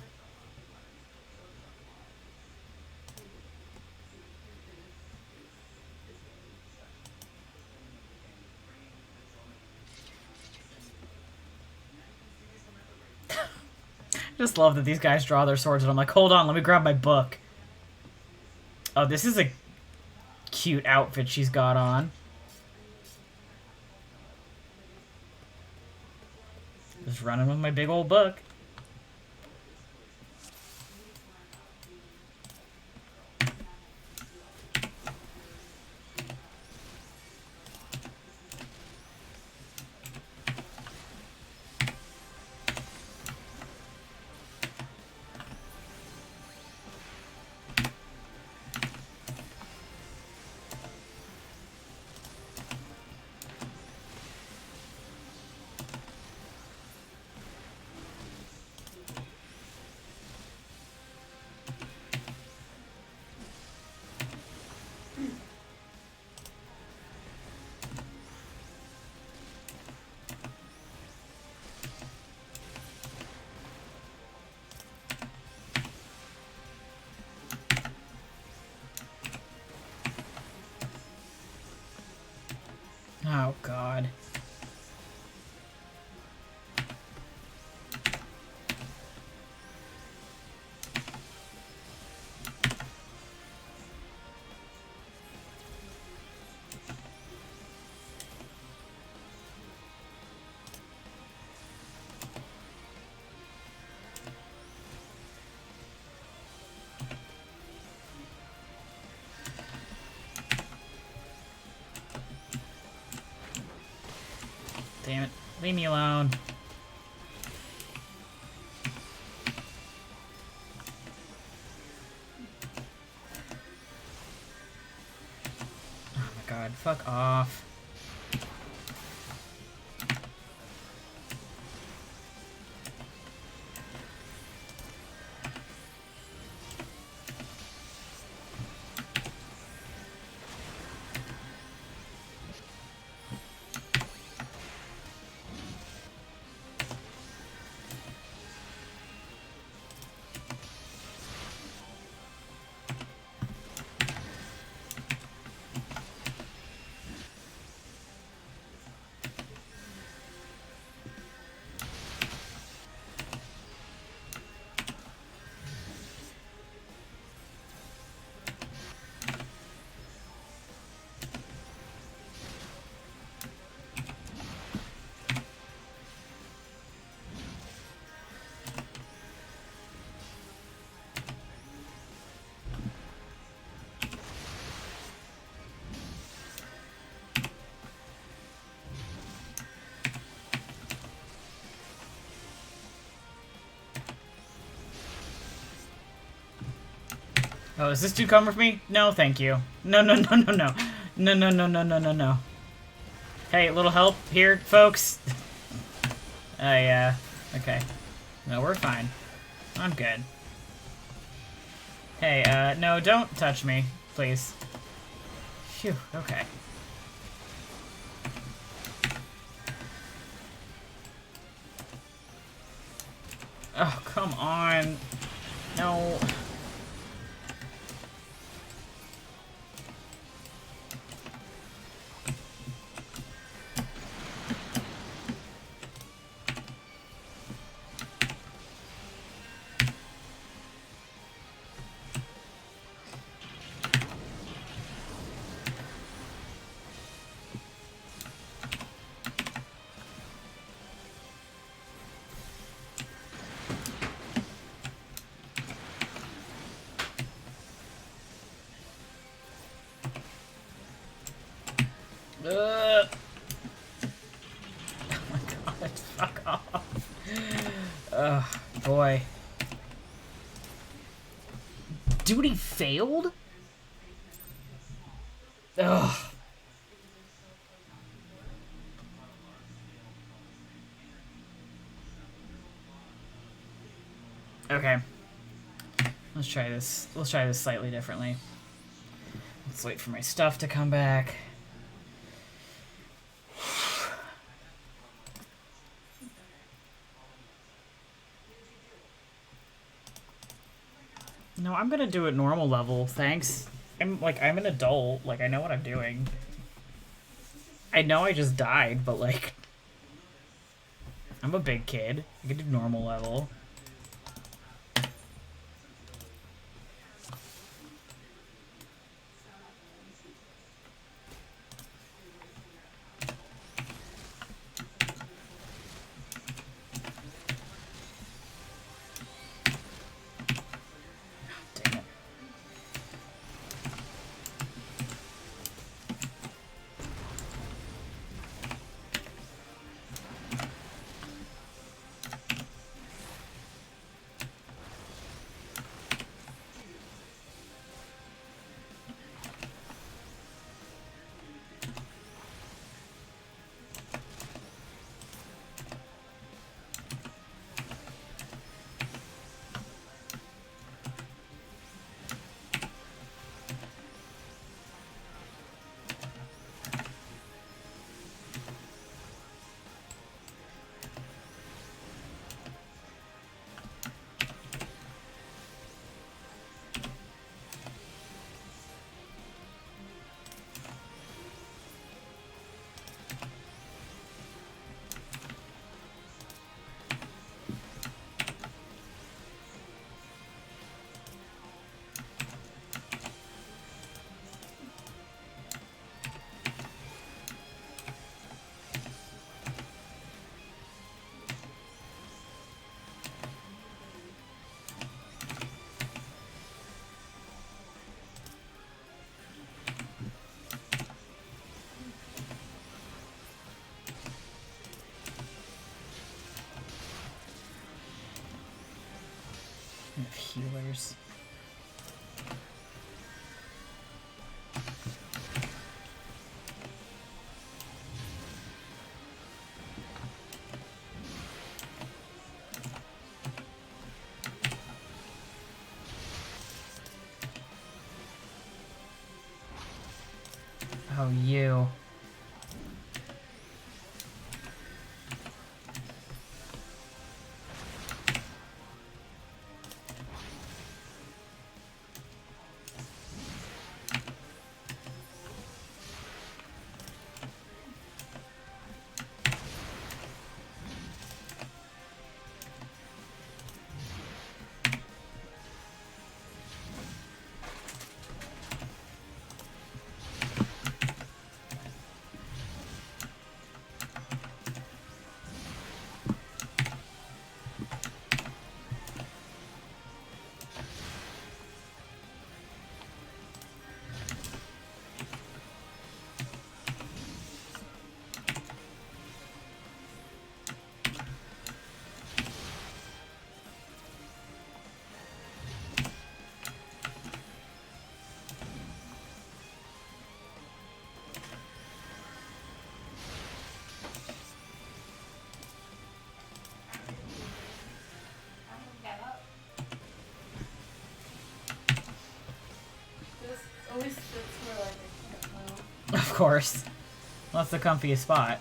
Just love that these guys draw their swords and I'm like, hold on, let me grab my book. Oh, this is a cute outfit she's got on. Just running with my big old book. Oh god. Damn it. Leave me alone. Oh my god, fuck off. Oh, is this dude coming for me? No, thank you. No, no, no, no, no. No, no, no, no, no, no, no. Hey, a little help here, folks? Okay. No, we're fine. I'm good. Hey, no, don't touch me, please. Phew, okay. Oh, come on. No. Oh my god, fuck off. Oh, boy. Duty failed? Ugh. Okay. Let's try this. Let's try this slightly differently. Let's wait for my stuff to come back. No, I'm gonna do it normal level, thanks. I'm an adult, like, I know what I'm doing. I know I just died, but, like, I'm a big kid. I can do normal level. healers. Oh, you. Of course. Well, that's the comfiest spot.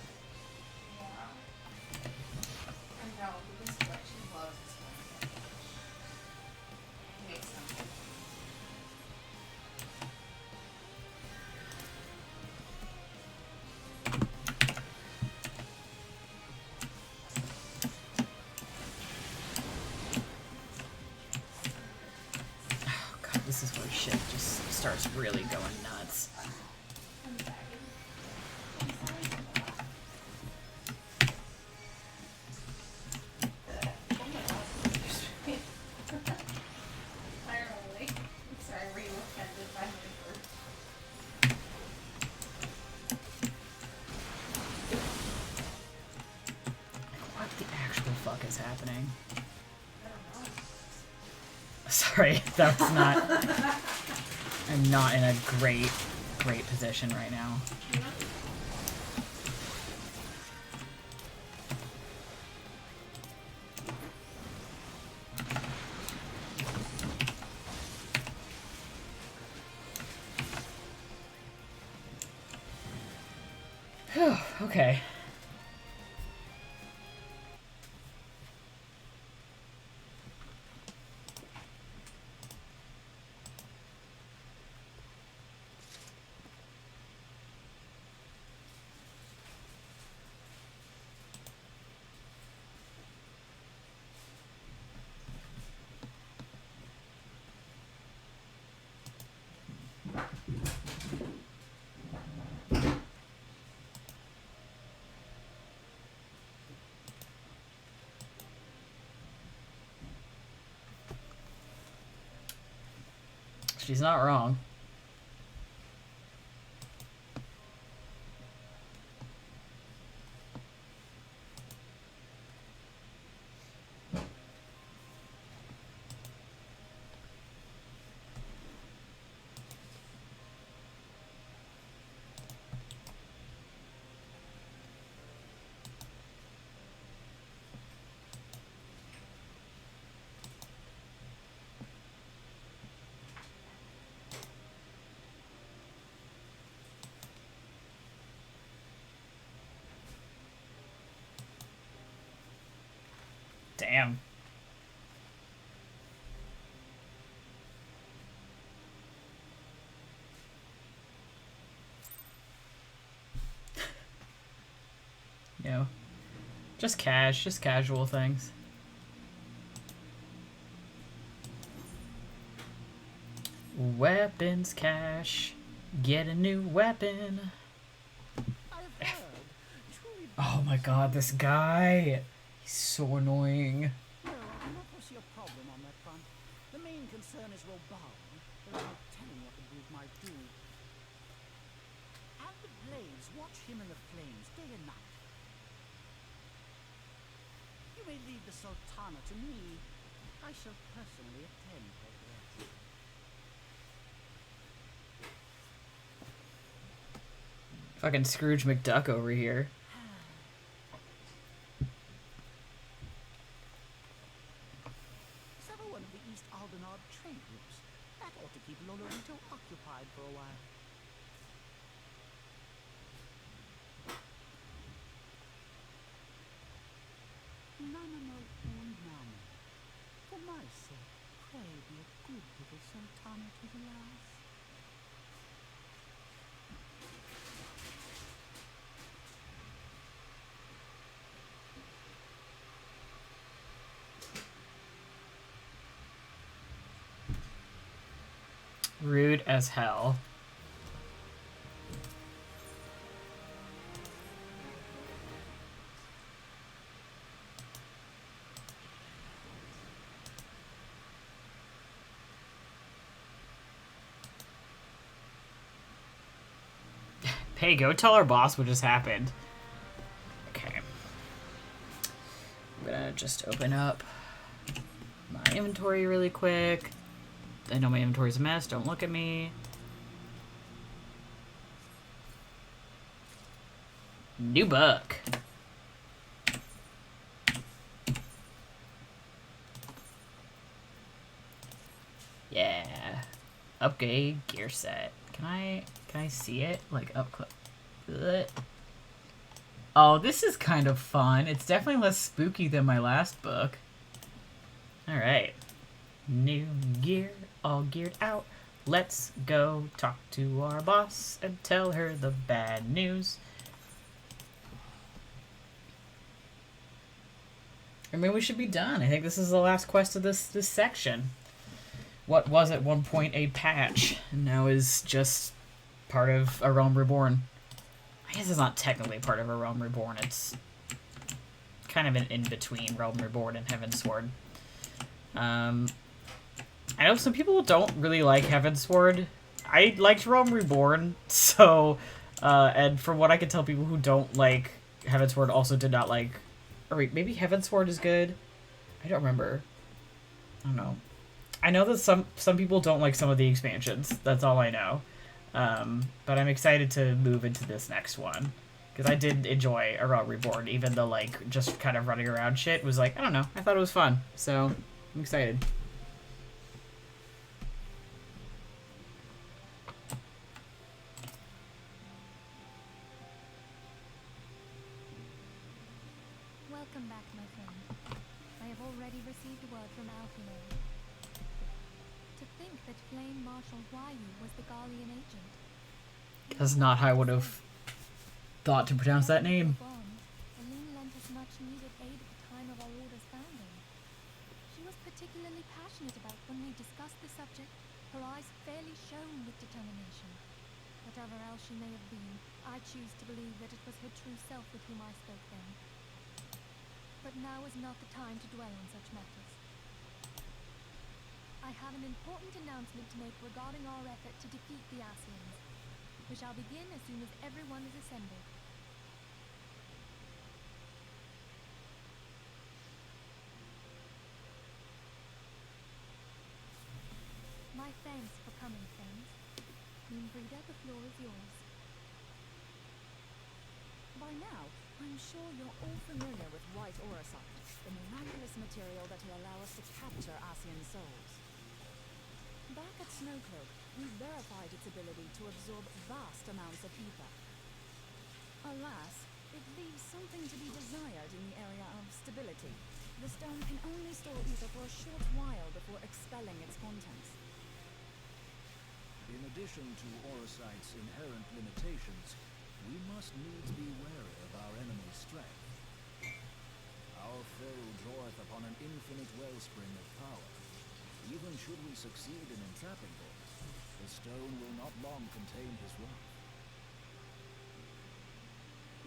Oh god, this is where shit just starts really going nuts. What the actual fuck is happening? Sorry, that was not... I'm not in a great position right now. Whew, okay. She's not wrong. Damn. You know, just casual things. Weapons cache. Get a new weapon. Oh my god, this guy. He's so annoying. No, I do not foresee a problem on that front. The main concern is Roban. There is no telling what the brute might do. And the blades, watch him in the flames, day and night. You may leave the Sultana to me. I shall personally attend her grave. Fucking Scrooge McDuck over here. Sever one of the East Aldenard trade routes. That ought to keep Lolorito occupied for a while. Nanamo and Namo. For my sake, pray be a good little sultana to the last. Rude as hell. Hey, go tell our boss what just happened. Okay. I'm gonna just open up my inventory really quick. I know my inventory's a mess, don't look at me. New book. Yeah. Upgrade gear set. Can I see it? Like up close. Oh, this is kind of fun. It's definitely less spooky than my last book. Alright. New gear, all geared out. Let's go talk to our boss and tell her the bad news. I mean, we should be done. I think this is the last quest of this section. What was at one point a patch, and now is just part of A Realm Reborn. I guess it's not technically part of A Realm Reborn. It's kind of an in-between Realm Reborn and Heavensward. I know some people don't really like Heavensward. I liked Realm Reborn, so, and from what I can tell, people who don't like Heavensward also did not like, or wait, maybe Heavensward is good? I don't remember. I don't know. I know that some people don't like some of the expansions. That's all I know. But I'm excited to move into this next one. Because I did enjoy A Realm Reborn, even though, like, just kind of running around shit was like, I don't know. I thought it was fun. So, I'm excited. Welcome back, my friend. I have already received word from Alphinaud. To think that Flame Marshal Ryu was the Garlean agent. That's not how I would have thought to pronounce that name. Aline lent us much needed aid at the time of our order's founding. She was particularly passionate about when we discussed the subject. Her eyes fairly shone with determination. Whatever else she may have been, I choose to believe that it was her true self with whom I spoke then. But now is not the time to dwell on such matters. I have an important announcement to make regarding our effort to defeat the Asians. We shall begin as soon as everyone is assembled. My thanks for coming, friends. Queen Brida, the floor is yours. By now, I'm sure you're all familiar with white orosite, the miraculous material that will allow us to capture Asian souls. Back at Snowcloak, we verified its ability to absorb vast amounts of ether. Alas, it leaves something to be desired in the area of stability. The stone can only store ether for a short while before expelling its contents. In addition to orosite's inherent limitations, we must needs be wary of our enemy's strength. Our foe draweth upon an infinite wellspring of power. Even should we succeed in entrapping him, the stone will not long contain his wrath.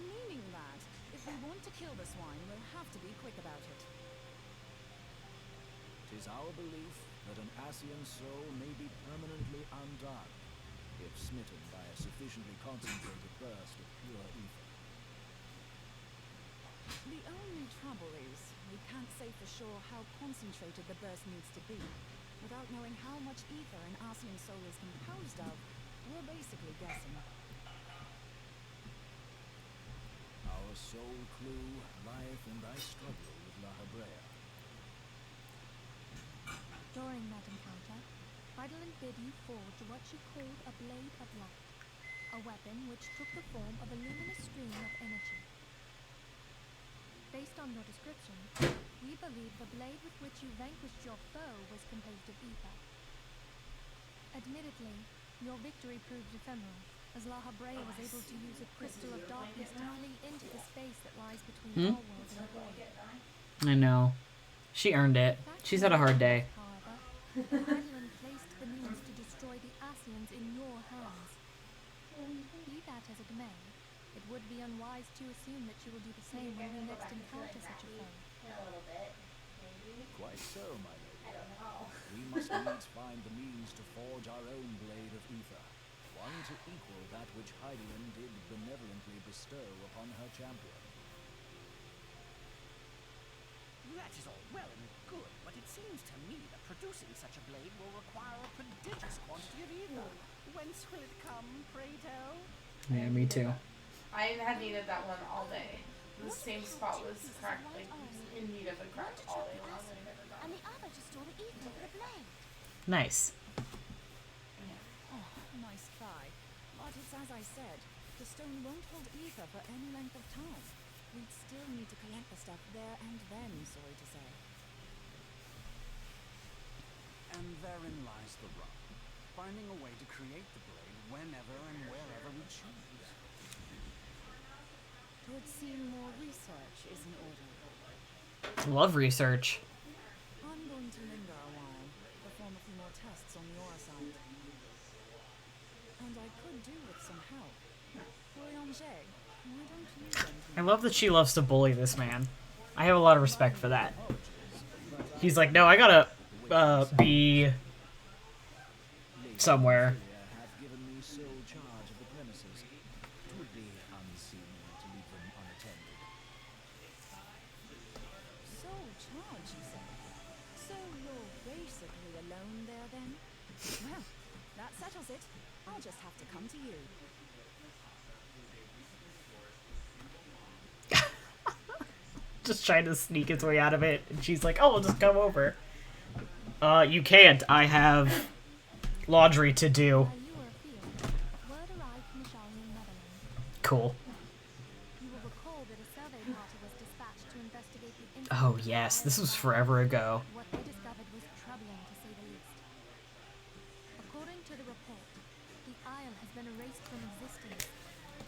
Meaning that, if we want to kill the swine, we'll have to be quick about it. 'Tis our belief that an Asian soul may be permanently undone, if smitten by a sufficiently concentrated burst of pure ether. The only trouble is, we can't say for for sure how concentrated the burst needs to be. Without knowing how much ether an Arcean soul is composed of, we're basically guessing. Our sole clue lieth in thy struggle with La Habrea. During that encounter, Eidolon bid you forge what she called a blade of light, a weapon which took the form of a luminous stream of energy. Based on your description, we believe the blade with which you vanquished your foe was composed of ether. Admittedly, your victory proved ephemeral, as La Habrea was able to use a crystal of darkness to flee into the space that lies between our world and the void. I know. She earned it. She's had a hard day. However, Eidolon placed the means to destroy the Ascians in your hands. Be that as it may, it would be unwise to assume that you will do the same when we next encounter such a foe. Quite so, my lady. We must needs find the means to forge our own blade of ether, one to equal that which Eidolon did benevolently bestow upon her champion. That is all well and good, but it seems to me that producing such a blade will require a prodigious quantity of ether. Whence will it come, pray tell? Yeah, me too. I had needed that one all day. The same spot was cracked, like in need of a crack all day long. And I never got And it. the other to store the ether for the blade. Nice. Oh, nice try. But it's as I said, the stone won't hold ether for any length of time. We'd still need to collect the stuff there and then, sorry to say. And therein lies the rub. Finding a way to create the blade whenever and wherever we choose. It would seem more research is in order. Love research. I'm going to linger a while, perform a few more tests on your side. And I could do with some help. Boulanger, why don't you lend me? I love that she loves to bully this man. I have a lot of respect for that. He's like, no, I gotta be somewhere. Have given me sole charge of the premises. It would be unseemly to leave them unattended. Sole charge, you say? So you're basically alone there then? Well, that settles it. I'll just have to come to you. Just trying to sneak his way out of it, and she's like, oh, I'll just come over. You can't. I have laundry to do. While you were afield, word arrived from the Shalyan Netherlands. Cool. You will recall that a survey party was dispatched to investigate the incident. Oh, yes. This was forever ago. What they discovered was troubling, to say the least. According to the report, the isle has been erased from existence.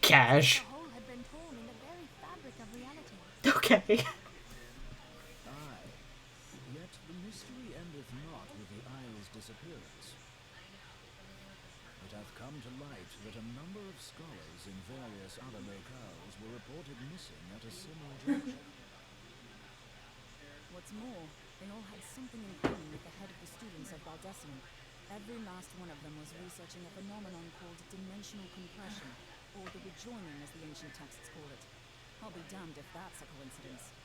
Cash. The whole had been torn in the very fabric of reality. Okay. Aye. Yet the mystery endeth not with the isle's disappearance. It hath come to light that a number of scholars in various other locales were reported missing at a similar junction. What's more, they all had something in common with the head of the students of Baldessian. Every last one of them was researching a phenomenon called dimensional compression, or the rejoining as the ancient texts call it. I'll be damned if that's a coincidence.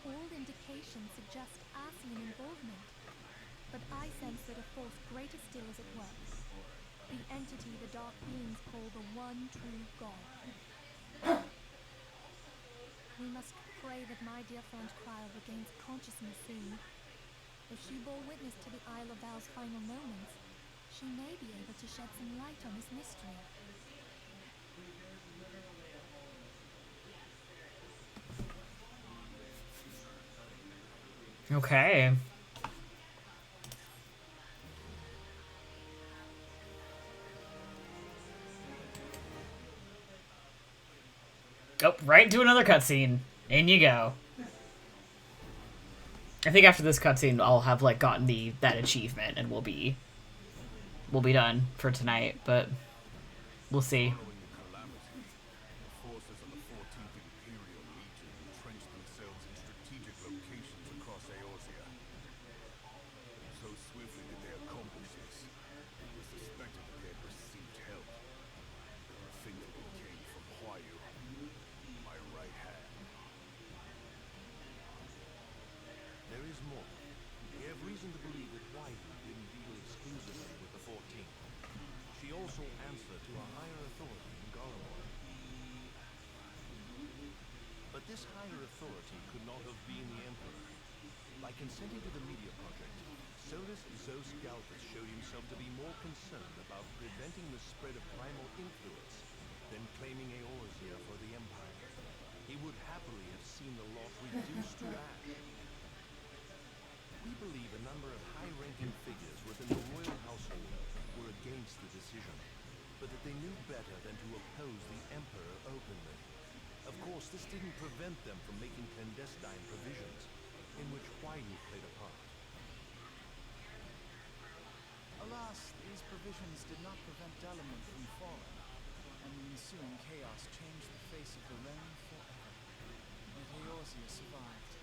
All indications suggest Ascian involvement, but I sense that a force greater still is at work. The entity the Dark Beings call the One True God. We must pray that my dear friend Cryle regains consciousness soon. If she bore witness to the Isle of Val's final moments, she may be able to shed some light on this mystery. Okay. Oh, right into another cutscene. In you go. I think after this cutscene, I'll have like gotten that achievement, and we'll be done for tonight. But we'll see. Following the calamity, the forces of the 14th Imperial Legion entrenched themselves in strategic locations across Eorzea. So swiftly did they accomplish this, it was suspected that they had received help. Thankfully it came from Huayu, my right hand. this higher authority could not have been the Emperor. By consenting to the media project, Solus Zos Galvus showed himself to be more concerned about preventing the spread of primal influence than claiming Eorzea for the Empire. He would happily have seen the lot reduced to ash. We believe a number of high-ranking figures within the royal household were against the decision, but that they knew better than to oppose the Emperor openly. Of course, this didn't prevent them from making clandestine provisions, in which Huayu played a part. Alas, these provisions did not prevent Delaman from falling, and the ensuing chaos changed the face of the realm forever. But Eorzea survived.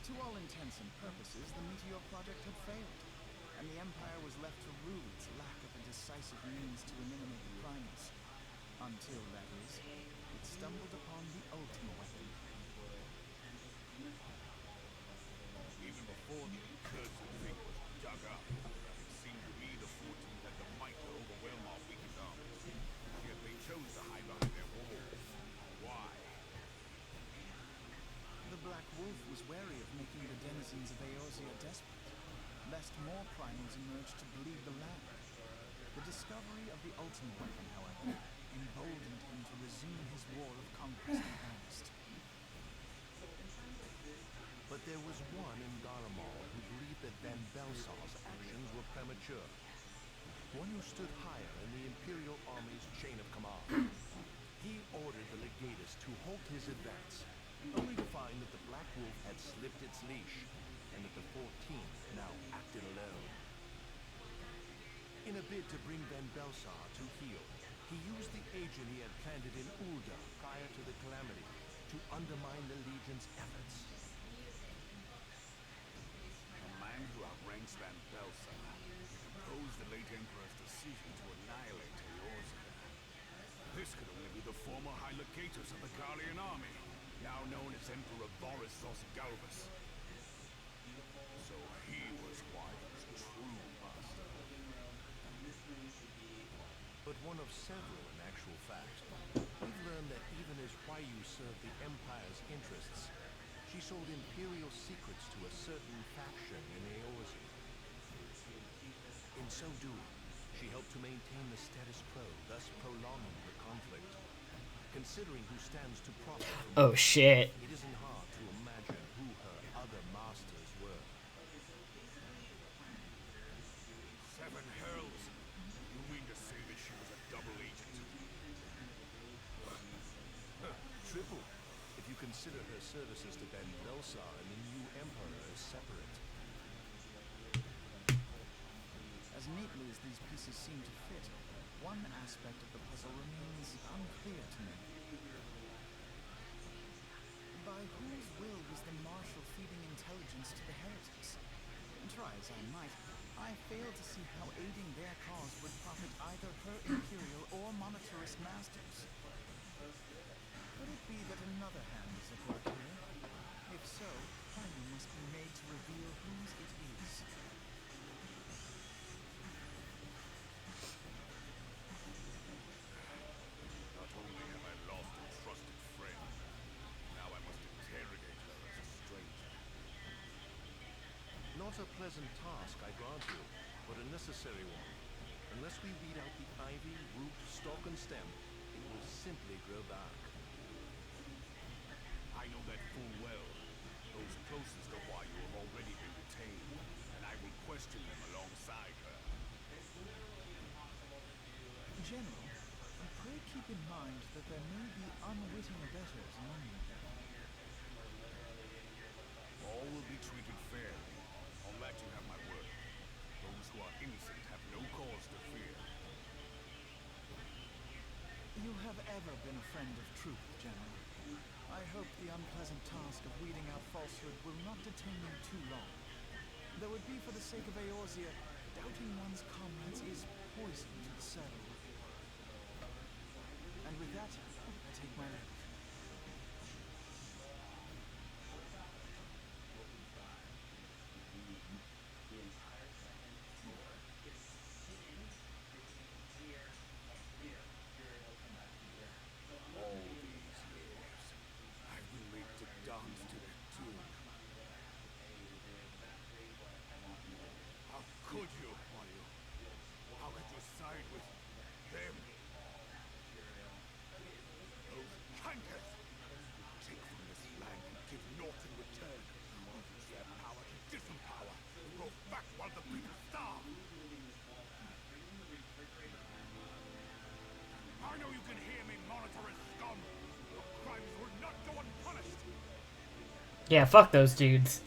To all intents and purposes, the Meteor Project had failed, and the Empire was left to rue its lack of a decisive means to eliminate the Primals. Until, that is, it stumbled upon the ultimate weapon. Even before the accursed thing was dug up, it seemed to me the 14th had the might to overwhelm our weakened armies. Yet they chose to hide behind their walls. Why? The Black Wolf was wary of making the denizens of Eorzea desperate, lest more primals emerge to bleed the land. The discovery of the ultimate weapon, however, emboldened him to resume his war of conquest in earnest. But there was one in Garlemald who believed that Van Belsar's actions were premature. One who stood higher in the Imperial Army's chain of command. He ordered the Legatus to halt his advance, only to find that the Black Wolf had slipped its leash, and that the 14th now acted alone. In a bid to bring Van Belsar to heel, he used the agent he had planted in Ulda prior to the calamity to undermine the Legion's efforts. A man who outranks Van Belsar opposed the late Emperor's decision to annihilate Eorzea. This could only be the former High Legatus of the Garlean army, now known as Emperor Boris Galvus. So he was Huayu's true master. But one of several, in actual fact. We've learned that even as Huayu served the Empire's interests, she sold Imperial secrets to a certain faction in Eorzea. In so doing, she helped to maintain the status quo, thus prolonging the conflict. Considering who stands to profit from Oh shit. it isn't hard to imagine who her other masters were. Seven hells! You mean to say that she was a double agent? Triple, if you consider her services to Van Belsar and the new Emperor as separate. As neatly as these pieces seem to fit, one aspect of the puzzle remains unclear to me. By whose will was the Marshal feeding intelligence to the heretics? And try as I might, I fail to see how aiding their cause would profit either her imperial or monetarist masters. Could it be that another hand is at work here? If so, Huayu must be made to reveal whose it is. Not only have I lost a trusted friend, now I must interrogate her as a stranger. Not a pleasant task, I grant you, but a necessary one. Unless we weed out the ivy, root, stalk, and stem, it will simply grow back. I know that full well. Those closest to Huayu have already been detained, and I will question them alongside her. General, pray keep in mind that there may be unwitting abettors among you. All will be treated fairly. On that you have my word. Those who are innocent have no cause to fear. You have ever been a friend of truth, General. I hope the unpleasant task of weeding out falsehood will not detain you too long. Though it be for the sake of Eorzea, doubting one's comrades is poison to the soul. And with that, I take my leave. All these years, Yeah, fuck those dudes.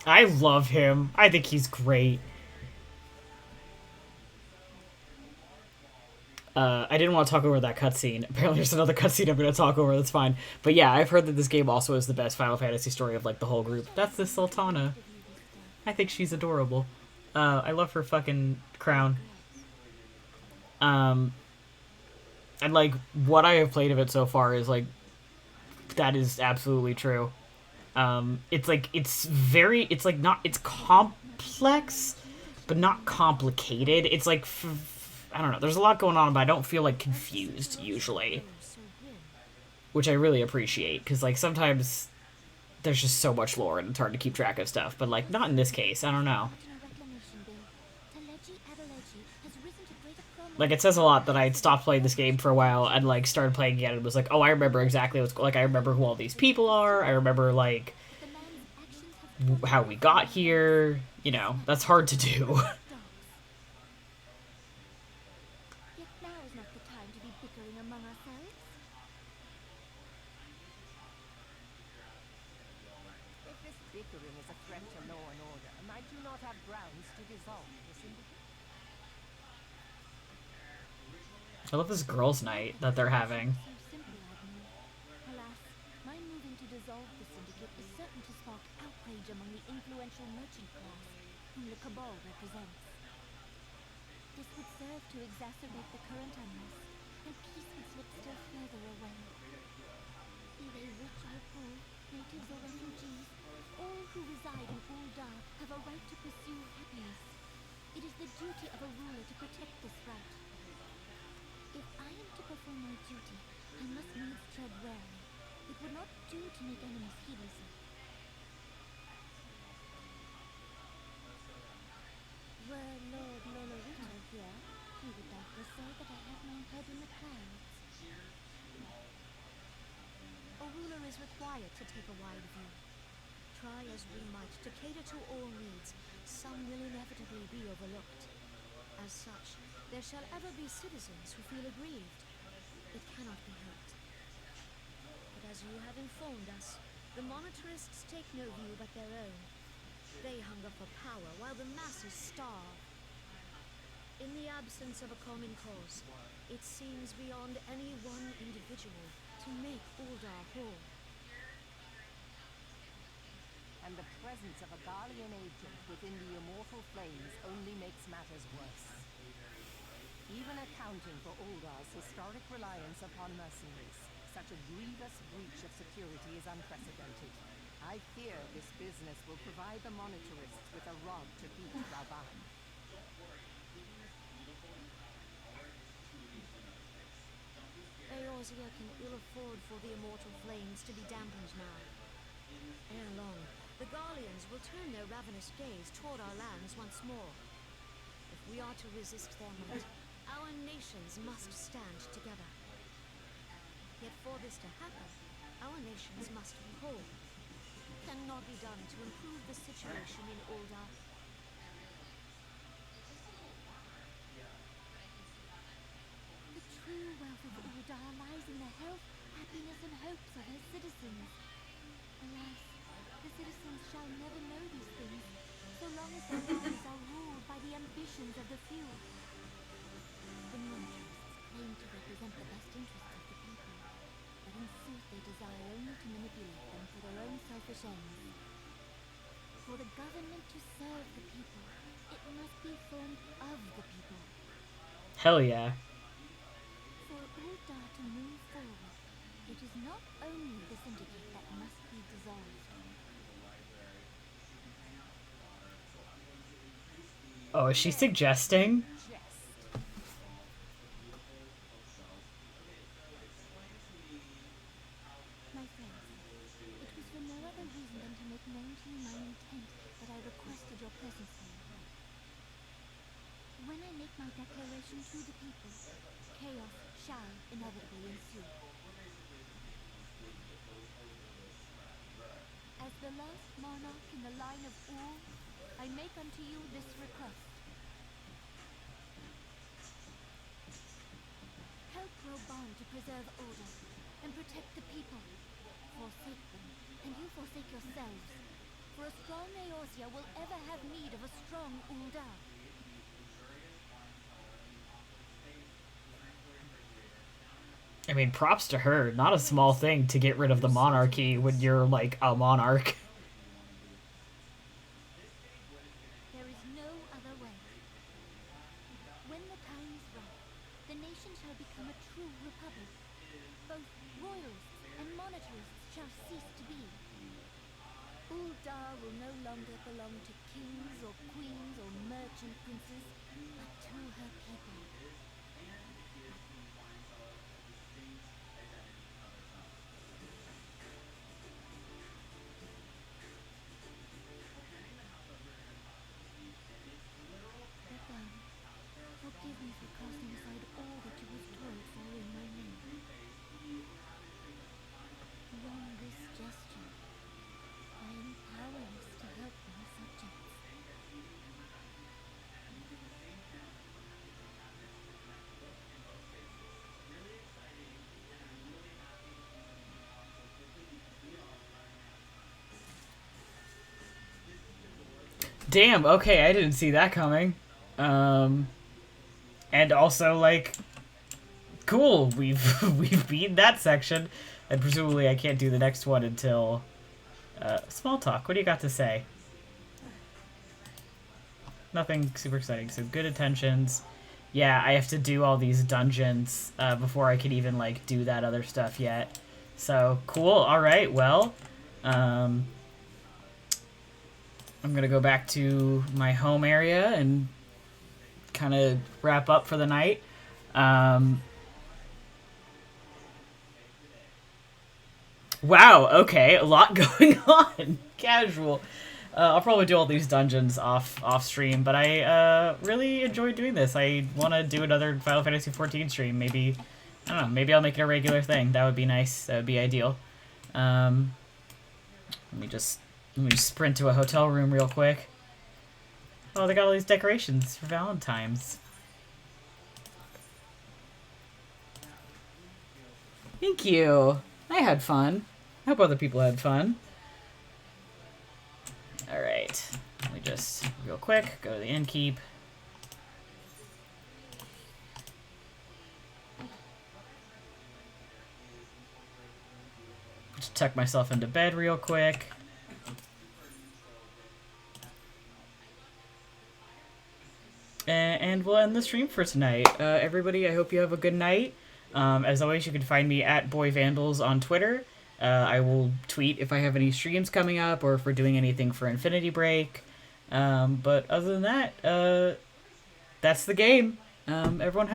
I love him. I think he's great. I didn't want to talk over that cutscene. Apparently there's another cutscene I'm going to talk over, that's fine. But yeah, I've heard that this game also is the best Final Fantasy story of, like, the whole group. That's the Sultana. I think she's adorable. I love her fucking crown. And, like, what I have played of it so far is, like, that is absolutely true. It's, like, it's not, it's complex, but not complicated. It's, like, I don't know, there's a lot going on, but I don't feel, like, confused, usually. Which I really appreciate, because, like, sometimes there's just so much lore and it's hard to keep track of stuff, but, like, not in this case, I don't know. Like, it says a lot that I had stopped playing this game for a while and, like, started playing again and was like, oh, I remember exactly what's... Like, I remember who all these people are. I remember, like, how we got here. You know, that's hard to do. Yet now is not the time to be bickering among ourselves. If this bickering is a threat to law and order, I do not have grounds to dissolve the syndicate. I love this girls' night that they're having. So simple, Admiral. Alas, my moving to dissolve the syndicate is certain to spark outrage among the influential merchant class, whom the Cabal represents. This would serve to exacerbate the current unrest, and peace would slip still further away. Be they rich or poor, natives or refugees, all who reside in Ul'dah have a right to pursue happiness. It is the duty of a ruler to protect this right. If I am to perform my duty, I must needs tread warily. It would not do to make enemies heedlessly. Were Lord Lolorito here, he would doubtless say that I have my head in the clouds. A ruler is required to take a wide view. Try as we might to cater to all needs, some will inevitably be overlooked. As such, there shall ever be citizens who feel aggrieved. It cannot be helped. But as you have informed us, the monetarists take no view but their own. They hunger for power while the masses starve. In the absence of a common cause, it seems beyond any one individual to make Ul'dah whole. And the presence of a Garlean agent within the immortal flames only makes matters worse. Even accounting for Ul'dah's historic reliance upon mercenaries, such a grievous breach of security is unprecedented. I fear this business will provide the monetarists with a rod to beat Raban. Eorzea can ill afford for the immortal flames to be dampened now. Ere long, the Garleans will turn their ravenous gaze toward our lands once more. If we are to resist their might, our nations must stand together. Yet for this to happen, our nations must be whole. Cannot be done to improve the situation in Ul'dah. The true wealth of Ul'dah lies in the health, happiness, and hopes of her citizens. Alas, the citizens shall never know these things, so long as their lives are ruled by the ambitions of the few. The monarchists claim to represent the best interests of the people, but in sooth they desire only to manipulate them for their own selfish ends. For the government to serve the people, it must be formed of the people. Hell yeah. For Ul'dah to move forward, it is not only the syndicate that must be dissolved. Oh, is she suggesting? My friends, it was for no other reason than to make known to you my intent that I requested your presence here. When I make my declaration to the people, chaos shall inevitably ensue. As the last monarch in the line of Ul, I make unto you this request. grow bond to preserve order and protect the people. Forsake them, and you forsake yourselves. For a strong Eorzea will ever have need of a strong Ul'dah. I mean, props to her. Not a small thing to get rid of the monarchy when you're, like, a monarch. There is no other way. When the time is right, the nation shall become a true republic. Both royalists and monetarists shall cease to be. Ul'dah will no longer belong to kings or queens or merchant princes, but to her people. Forgive me for casting aside all that you was told for in my name. Beyond this gesture, I am powerless to help my subjects. Damn, okay, I didn't see that coming. And also, like, cool, we've beaten that section, and presumably I can't do the next one until, small talk, what do you got to say? Nothing super exciting, so good attentions. Yeah, I have to do all these dungeons, before I can even, like, do that other stuff yet. So, cool, alright, well, I'm gonna go back to my home area and kind of wrap up for the night. Wow, okay, a lot going on. Casual. I'll probably do all these dungeons off stream, but I really enjoyed doing this. I want to do another Final Fantasy XIV stream. Maybe, I don't know, maybe I'll make it a regular thing. That would be nice. That would be ideal. Let me just sprint to a hotel room real quick. Oh, they got all these decorations for Valentine's. Thank you. I had fun. I hope other people had fun. Alright. Let me just, real quick, go to the innkeep. Just tuck myself into bed real quick. And we'll end the stream for tonight. Everybody, I hope you have a good night. As always, you can find me at Boyvandals on Twitter. I will tweet if I have any streams coming up or if we're doing anything for Infinity Break. But other than that, that's the game. Everyone have